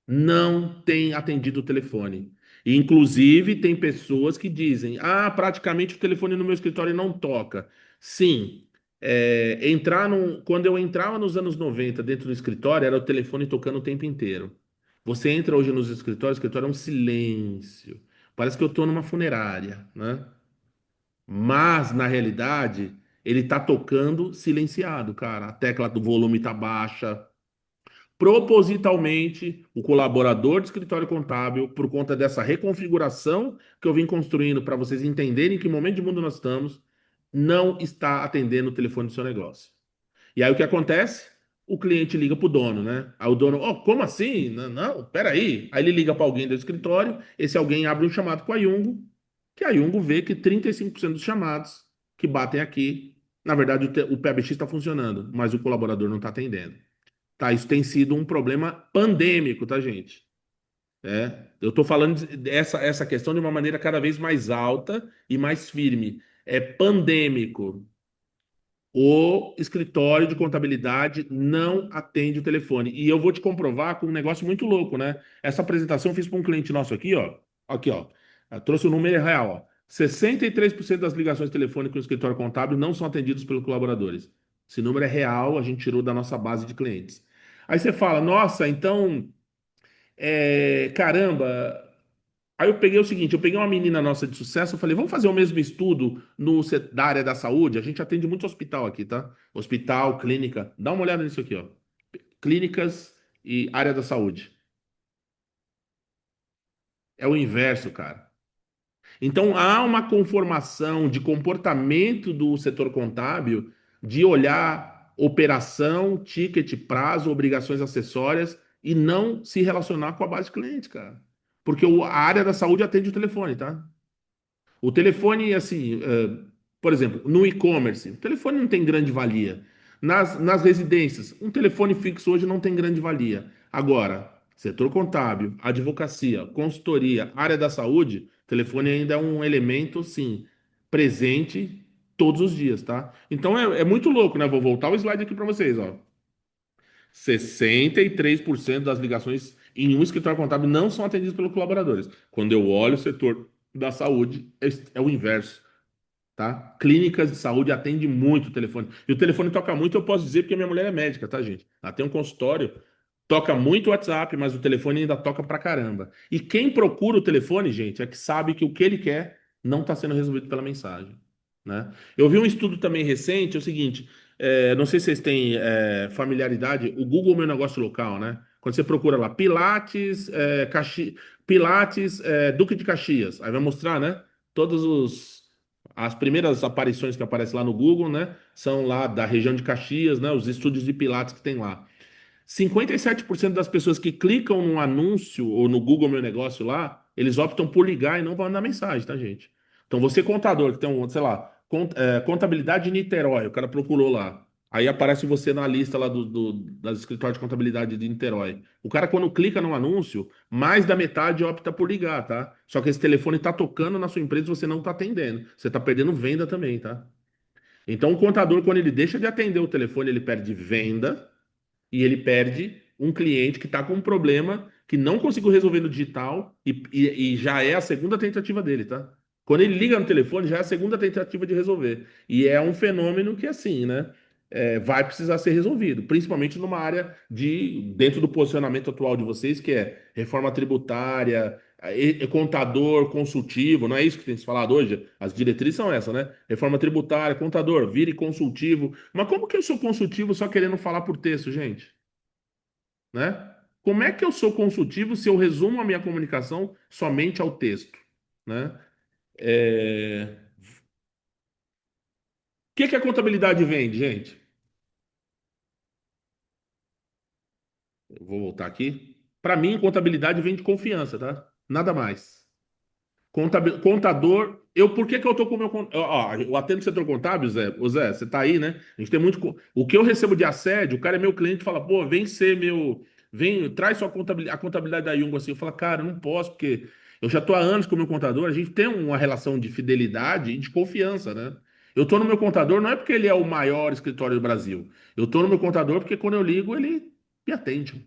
Speaker 3: não tem atendido o telefone. E, inclusive, tem pessoas que dizem: ah, praticamente o telefone no meu escritório não toca. Sim, quando eu entrava nos anos 90 dentro do escritório, era o telefone tocando o tempo inteiro. Você entra hoje nos escritórios, o escritório é um silêncio. Parece que eu estou numa funerária, né? Mas, na realidade, ele está tocando silenciado, cara. A tecla do volume está baixa, propositalmente o colaborador do escritório contábil, por conta dessa reconfiguração que eu vim construindo para vocês entenderem em que momento de mundo nós estamos, não está atendendo o telefone do seu negócio. E aí o que acontece? O cliente liga para o dono, né? Aí o dono, oh, como assim? Não, não, peraí. Aí ele liga para alguém do escritório, esse alguém abre um chamado com a Yungo, que a Yungo vê que 35% dos chamados que batem aqui, na verdade o PBX está funcionando, mas o colaborador não está atendendo. Tá, isso tem sido um problema pandêmico, tá, gente? Eu estou falando essa questão de uma maneira cada vez mais alta e mais firme. É pandêmico. O escritório de contabilidade não atende o telefone. E eu vou te comprovar com um negócio muito louco, né? Essa apresentação eu fiz para um cliente nosso aqui, ó. Aqui, ó. Eu trouxe o número real, ó. 63% das ligações telefônicas no escritório contábil não são atendidas pelos colaboradores. Esse número é real, a gente tirou da nossa base de clientes. Aí você fala, nossa, então, caramba. Aí eu peguei o seguinte, eu peguei uma menina nossa de sucesso, eu falei, vamos fazer o mesmo estudo da área da saúde? A gente atende muito hospital aqui, tá? Hospital, clínica. Dá uma olhada nisso aqui, ó. Clínicas e área da saúde. É o inverso, cara. Então há uma conformação de comportamento do setor contábil de olhar operação, ticket, prazo, obrigações acessórias e não se relacionar com a base de cliente, cara. Porque a área da saúde atende o telefone, tá? O telefone, assim, por exemplo, no e-commerce, o telefone não tem grande valia. Nas residências, um telefone fixo hoje não tem grande valia. Agora, setor contábil, advocacia, consultoria, área da saúde, telefone ainda é um elemento, sim, presente todos os dias, tá? Então é muito louco, né? Vou voltar o slide aqui para vocês, ó. 63% das ligações em um escritório contábil não são atendidas pelos colaboradores. Quando eu olho o setor da saúde, é o inverso, tá? Clínicas de saúde atendem muito o telefone. E o telefone toca muito, eu posso dizer, porque minha mulher é médica, tá, gente? Ela tem um consultório, toca muito o WhatsApp, mas o telefone ainda toca pra caramba. E quem procura o telefone, gente, é que sabe que o que ele quer não está sendo resolvido pela mensagem, né? Eu vi um estudo também recente, é o seguinte, não sei se vocês têm familiaridade, o Google Meu Negócio Local, né? Quando você procura lá, Pilates, Pilates, Duque de Caxias, aí vai mostrar, né? Todos as primeiras aparições que aparecem lá no Google, né? São lá da região de Caxias, né? Os estúdios de Pilates que tem lá. 57% das pessoas que clicam num anúncio ou no Google Meu Negócio lá, eles optam por ligar e não vão mandar mensagem, tá, gente? Então, você contador que tem um, sei lá, contabilidade de Niterói, o cara procurou lá. Aí aparece você na lista lá das escritórios de contabilidade de Niterói. O cara, quando clica no anúncio, mais da metade opta por ligar, tá? Só que esse telefone tá tocando na sua empresa e você não tá atendendo. Você tá perdendo venda também, tá? Então, o contador, quando ele deixa de atender o telefone, ele perde venda e ele perde um cliente que está com um problema que não conseguiu resolver no digital e já é a segunda tentativa dele, tá? Quando ele liga no telefone, já é a segunda tentativa de resolver. E é um fenômeno que, assim, né? Vai precisar ser resolvido, principalmente numa área dentro do posicionamento atual de vocês, que é reforma tributária, contador consultivo, não é isso que tem se falado hoje? As diretrizes são essas, né? Reforma tributária, contador, vire consultivo. Mas como que eu sou consultivo só querendo falar por texto, gente? Né? Como é que eu sou consultivo se eu resumo a minha comunicação somente ao texto, né? O que que a contabilidade vende, gente? Eu vou voltar aqui. Para mim, contabilidade vende confiança, tá? Nada mais. Contador, por que que eu tô com o meu. Ó, eu atendo o setor contábil, Zé. Ô, Zé, você tá aí, né? A gente tem muito. O que eu recebo de assédio, o cara é meu cliente, fala, pô, vem ser meu. Vem, traz sua contabilidade, a contabilidade da Jung assim. Eu falo, cara, eu não posso, porque eu já tô há anos com o meu contador, a gente tem uma relação de fidelidade e de confiança, né? Eu tô no meu contador, não é porque ele é o maior escritório do Brasil. Eu tô no meu contador porque quando eu ligo, ele me atende.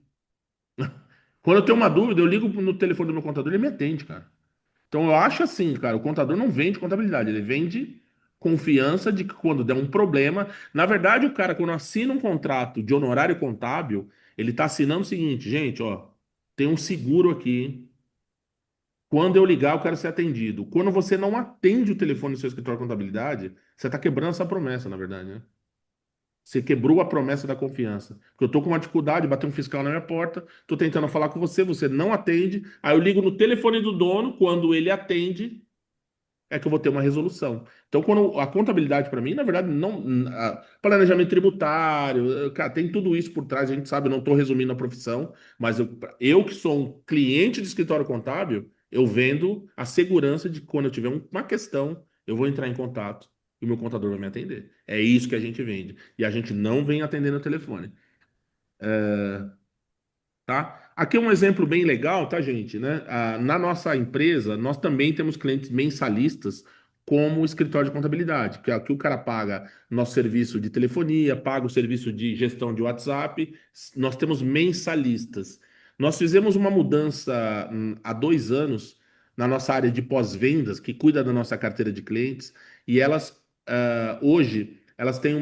Speaker 3: Quando eu tenho uma dúvida, eu ligo no telefone do meu contador, ele me atende, cara. Então eu acho assim, cara, o contador não vende contabilidade, ele vende confiança de que quando der um problema, na verdade o cara quando assina um contrato de honorário contábil, ele tá assinando o seguinte, gente, ó, tem um seguro aqui. Quando eu ligar, eu quero ser atendido. Quando você não atende o telefone do seu escritório de contabilidade, você tá quebrando essa promessa, na verdade, né? Você quebrou a promessa da confiança. Porque eu tô com uma dificuldade, bater um fiscal na minha porta, tô tentando falar com você, você não atende. Aí eu ligo no telefone do dono, quando ele atende, é que eu vou ter uma resolução. Então, quando a contabilidade para mim, na verdade, não, planejamento tributário, cara, tem tudo isso por trás, a gente sabe, eu não estou resumindo a profissão, mas eu que sou um cliente de escritório contábil, eu vendo a segurança de que quando eu tiver uma questão, eu vou entrar em contato e o meu contador vai me atender. É isso que a gente vende. E a gente não vem atendendo o telefone. tá? Aqui é um exemplo bem legal, tá, gente, né? Na nossa empresa, nós também temos clientes mensalistas como o escritório de contabilidade, que aqui o cara paga nosso serviço de telefonia, paga o serviço de gestão de WhatsApp, nós temos mensalistas. Nós fizemos uma mudança há 2 anos na nossa área de pós-vendas, que cuida da nossa carteira de clientes, e elas, hoje, elas têm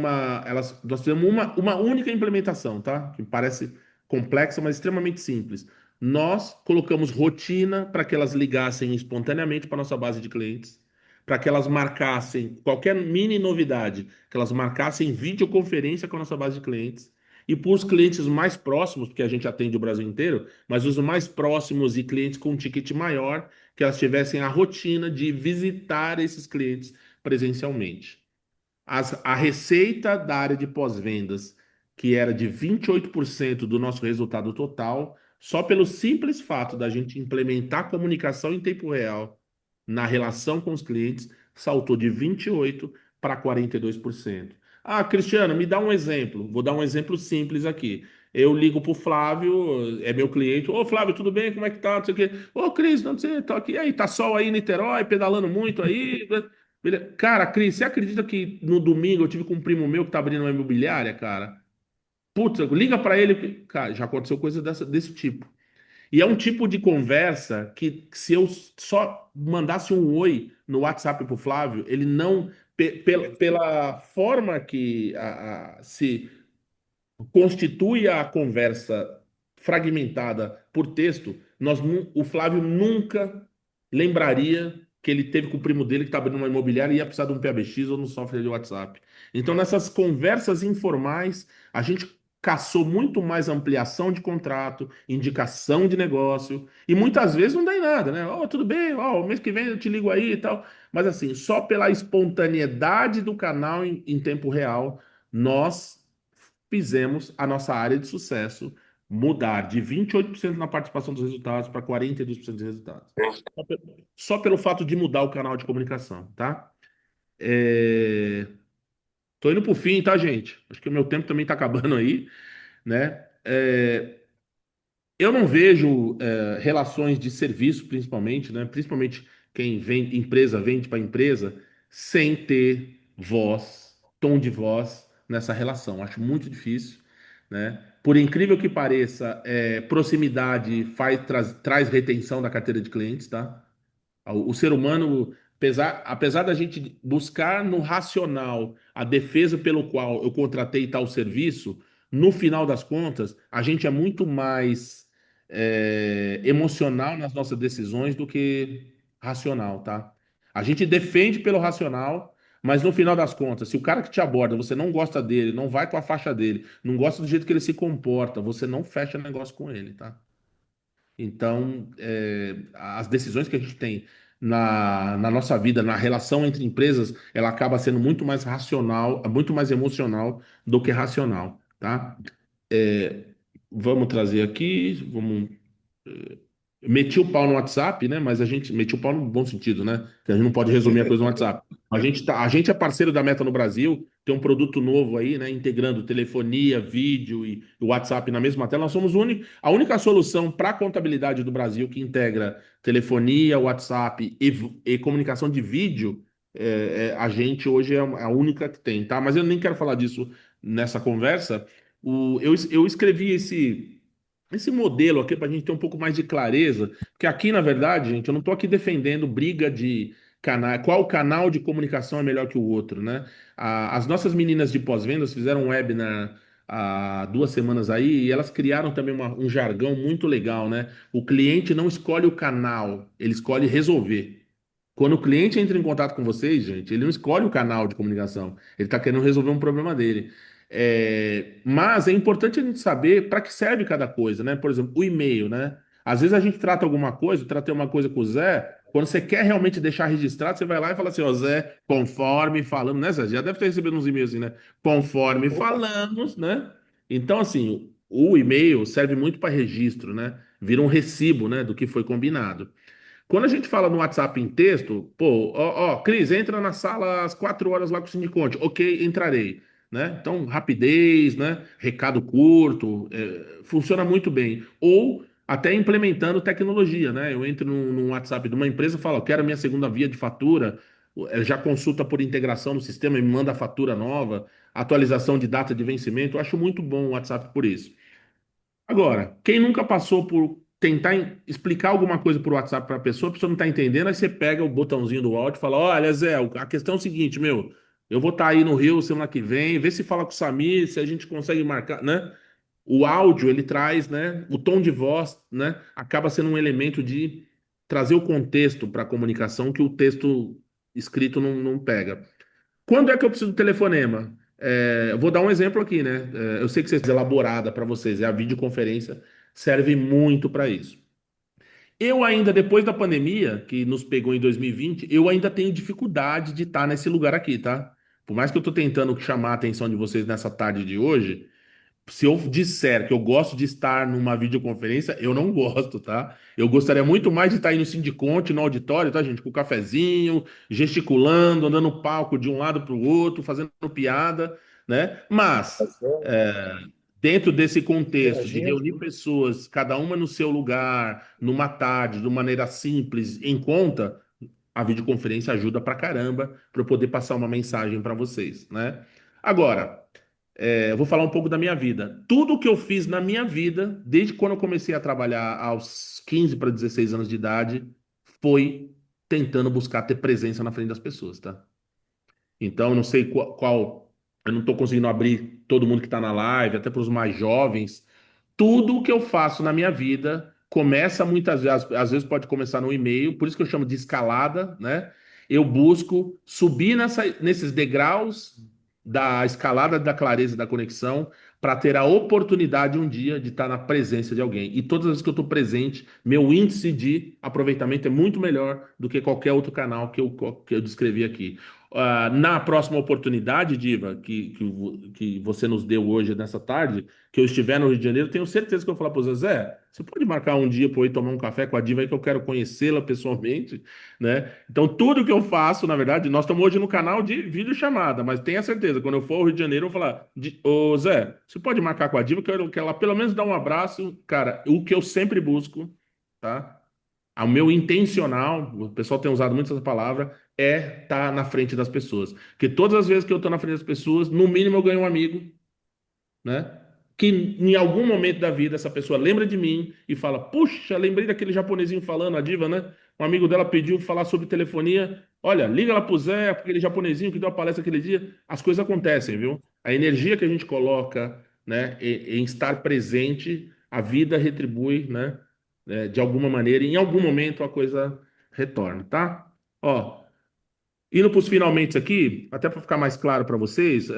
Speaker 3: nós temos uma única implementação, tá? Que parece complexa, mas extremamente simples. Nós colocamos rotina para que elas ligassem espontaneamente para nossa base de clientes, para que elas marcassem qualquer mini novidade, que elas marcassem videoconferência com a nossa base de clientes. E para os clientes mais próximos, porque a gente atende o Brasil inteiro, mas os mais próximos e clientes com um ticket maior, que elas tivessem a rotina de visitar esses clientes presencialmente. A receita da área de pós-vendas, que era de 28% do nosso resultado total, só pelo simples fato da gente implementar comunicação em tempo real na relação com os clientes, saltou de 28% para 42%. Ah, Cristiano, me dá um exemplo. Vou dar um exemplo simples aqui. Eu ligo para o Flávio, é meu cliente. Ô, Flávio, tudo bem? Como é que tá? Não sei o quê. Ô, Cris, não sei, tô aqui. E aí, tá sol aí em Niterói, pedalando muito aí? Cara, Cris, você acredita que no domingo eu tive com um primo meu que tá abrindo uma imobiliária, cara? Putz, liga pra ele. Cara, já aconteceu coisa desse tipo. E é um tipo de conversa que se eu só mandasse um oi no WhatsApp pro Flávio, ele não. Pela forma que se constitui a conversa fragmentada por texto, o Flávio nunca lembraria que ele teve com o primo dele que está abrindo uma imobiliária e ia precisar de um PABX ou no software de WhatsApp. Então, nessas conversas informais, a gente caçou muito mais ampliação de contrato, indicação de negócio, e muitas vezes não dá em nada, né? Oh, tudo bem, oh, mês que vem eu te ligo aí e tal. Mas assim, só pela espontaneidade do canal em tempo real, nós fizemos a nossa área de sucesso mudar de 28% na participação dos resultados para 42% dos resultados. Só pelo fato de mudar o canal de comunicação, tá? Tô indo pro fim, tá, gente? Acho que o meu tempo também tá acabando aí, né? Eu não vejo relações de serviço, principalmente, né? Principalmente quem vem, empresa vende para empresa, sem ter voz, tom de voz nessa relação. Acho muito difícil, né? Por incrível que pareça, proximidade traz retenção da carteira de clientes, tá? O ser humano, apesar da gente buscar no racional a defesa pelo qual eu contratei tal serviço, no final das contas, a gente é muito mais emocional nas nossas decisões do que racional, tá? A gente defende pelo racional, mas no final das contas, se o cara que te aborda, você não gosta dele, não vai com a faixa dele, não gosta do jeito que ele se comporta, você não fecha negócio com ele, tá? Então, as decisões que a gente tem na nossa vida, na relação entre empresas, ela acaba sendo muito mais racional, muito mais emocional do que racional, tá? É, vamos trazer aqui, vamos meti o pau no WhatsApp, né? Mas a gente meti o pau no bom sentido, né? Que a gente não pode resumir a coisa no WhatsApp. A gente é parceiro da Meta no Brasil, tem um produto novo aí, né? Integrando telefonia, vídeo e o WhatsApp na mesma tela. Nós somos a única solução para a contabilidade do Brasil que integra telefonia, WhatsApp e comunicação de vídeo. A gente hoje é a única que tem, tá? Mas eu nem quero falar disso nessa conversa. Eu escrevi esse modelo aqui para a gente ter um pouco mais de clareza, porque aqui, na verdade, gente, eu não estou aqui defendendo briga de canal, qual canal de comunicação é melhor que o outro, né? As nossas meninas de pós-vendas fizeram um webinar há 2 semanas aí e elas criaram também um jargão muito legal, né? O cliente não escolhe o canal, ele escolhe resolver. Quando o cliente entra em contato com vocês, gente, ele não escolhe o canal de comunicação, ele está querendo resolver um problema dele. Mas é importante a gente saber para que serve cada coisa, né? Por exemplo, o e-mail, né? Às vezes a gente trata alguma coisa, eu tratei uma coisa com o Zé, quando você quer realmente deixar registrado, você vai lá e fala assim, ó, Zé, conforme falamos, né, Zé? Já deve ter recebido uns e-mails assim, né? Conforme falamos, né? Então, assim, o e-mail serve muito para registro, né? Vira um recibo, né, do que foi combinado. Quando a gente fala no WhatsApp em texto, pô, ó, Cris, entra na sala às 4 horas lá com o Sindiconte. Ok, entrarei. né? Então, rapidez, né? Recado curto, funciona muito bem. Ou até implementando tecnologia, né? Eu entro no WhatsApp de uma empresa e falo, quero a minha segunda via de fatura, já consulta por integração no sistema e me manda a fatura nova, atualização de data de vencimento. Eu acho muito bom o WhatsApp por isso. Agora, quem nunca passou por tentar explicar alguma coisa por WhatsApp para a pessoa não está entendendo, aí você pega o botãozinho do áudio e fala: Olha, Zé, a questão é o seguinte, meu, eu vou estar aí no Rio semana que vem, vê se fala com o Samir, se a gente consegue marcar, né? O áudio, ele traz, né? O tom de voz, né? Acaba sendo um elemento de trazer o contexto para a comunicação que o texto escrito não pega. Quando é que eu preciso do telefonema? Eu vou dar um exemplo aqui, né? Eu sei que vocês elaborada para vocês, a videoconferência serve muito para isso. Eu ainda, depois da pandemia, que nos pegou em 2020, eu ainda tenho dificuldade de estar nesse lugar aqui, tá? Por mais que eu estou tentando chamar a atenção de vocês nessa tarde de hoje, se eu disser que eu gosto de estar numa videoconferência, eu não gosto, tá? Eu gostaria muito mais de estar aí no Sindiconte, no auditório, tá, gente? Com o cafezinho, gesticulando, andando no palco de um lado para o outro, fazendo piada, né? Mas, dentro desse contexto de
Speaker 5: Interagindo.
Speaker 3: reunir pessoas, cada uma no seu lugar, numa tarde, de maneira simples, em conta, a videoconferência ajuda pra caramba para eu poder passar uma mensagem para vocês, né? Agora. Eu vou falar um pouco da minha vida. Tudo que eu fiz na minha vida, desde quando eu comecei a trabalhar aos 15 para 16 anos de idade, foi tentando buscar ter presença na frente das pessoas, tá? Então, eu não sei eu não estou conseguindo abrir todo mundo que está na live, até para os mais jovens. Tudo o que eu faço na minha vida começa muitas vezes, às vezes pode começar no e-mail, por isso que eu chamo de escalada, né? Eu busco subir nesses degraus da escalada da clareza da conexão para ter a oportunidade um dia de estar na presença de alguém. E todas as vezes que eu estou presente, meu índice de aproveitamento é muito melhor do que qualquer outro canal que eu descrevi aqui. Na próxima oportunidade, Diva, que você nos deu hoje, nessa tarde, que eu estiver no Rio de Janeiro, tenho certeza que eu vou falar para o Zezé, você pode marcar um dia para eu ir tomar um café com a Diva aí que eu quero conhecê-la pessoalmente, né? Então, tudo que eu faço, na verdade, nós estamos hoje no canal de videochamada, mas tenha certeza, quando eu for ao Rio de Janeiro, eu vou falar, ô Zé, você pode marcar com a Diva que eu quero ela pelo menos dar um abraço, cara, o que eu sempre busco, tá? O meu intencional, o pessoal tem usado muito essa palavra, é estar na frente das pessoas. Porque todas as vezes que eu estou na frente das pessoas, no mínimo eu ganho um amigo, né? Que em algum momento da vida essa pessoa lembra de mim e fala: Puxa, lembrei daquele japonesinho falando, a Diva, né? Um amigo dela pediu falar sobre telefonia. Olha, liga lá pro Zé, aquele japonesinho que deu a palestra aquele dia. As coisas acontecem, viu? A energia que a gente coloca, né, em estar presente, a vida retribui, né? De alguma maneira, e em algum momento a coisa retorna, tá? Ó, indo para os finalmente aqui, até para ficar mais claro para vocês.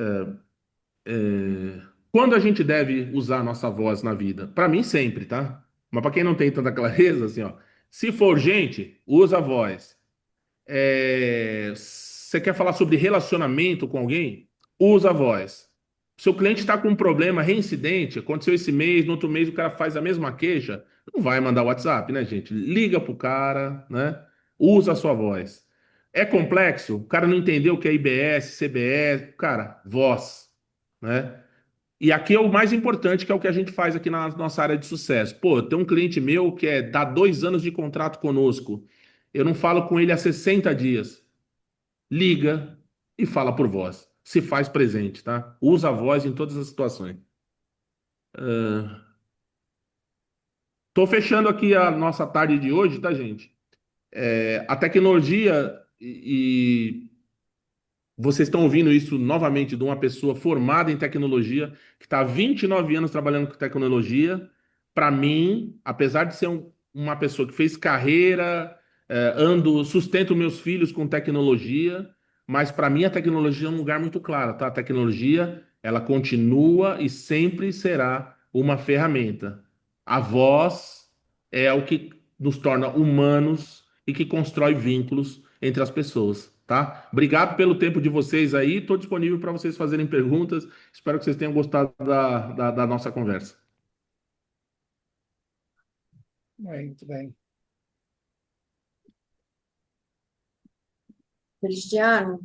Speaker 3: Quando a gente deve usar a nossa voz na vida? Para mim, sempre, tá? Mas para quem não tem tanta clareza, assim, ó. Se for gente, usa a voz. Você quer falar sobre relacionamento com alguém? Usa a voz. Seu cliente está com um problema reincidente, aconteceu esse mês, no outro mês o cara faz a mesma queixa, não vai mandar WhatsApp, né, gente? Liga pro cara, né? Usa a sua voz. É complexo? O cara não entendeu o que é IBS, CBS, cara, voz, né? E aqui é o mais importante, que é o que a gente faz aqui na nossa área de sucesso. Pô, tem um cliente meu que dá 2 anos de contrato conosco. Eu não falo com ele há 60 dias. Liga e fala por voz. Se faz presente, tá? Usa a voz em todas as situações. Tô fechando aqui a nossa tarde de hoje, tá, gente? A tecnologia vocês estão ouvindo isso novamente de uma pessoa formada em tecnologia, que está há 29 anos trabalhando com tecnologia. Para mim, apesar de ser uma pessoa que fez carreira, sustento meus filhos com tecnologia, mas para mim a tecnologia é um lugar muito claro, tá? A tecnologia, ela continua e sempre será uma ferramenta. A voz é o que nos torna humanos e que constrói vínculos entre as pessoas, tá? Obrigado pelo tempo de vocês aí. Estou disponível para vocês fazerem perguntas. Espero que vocês tenham gostado da nossa conversa.
Speaker 5: Muito bem.
Speaker 2: Cristiano,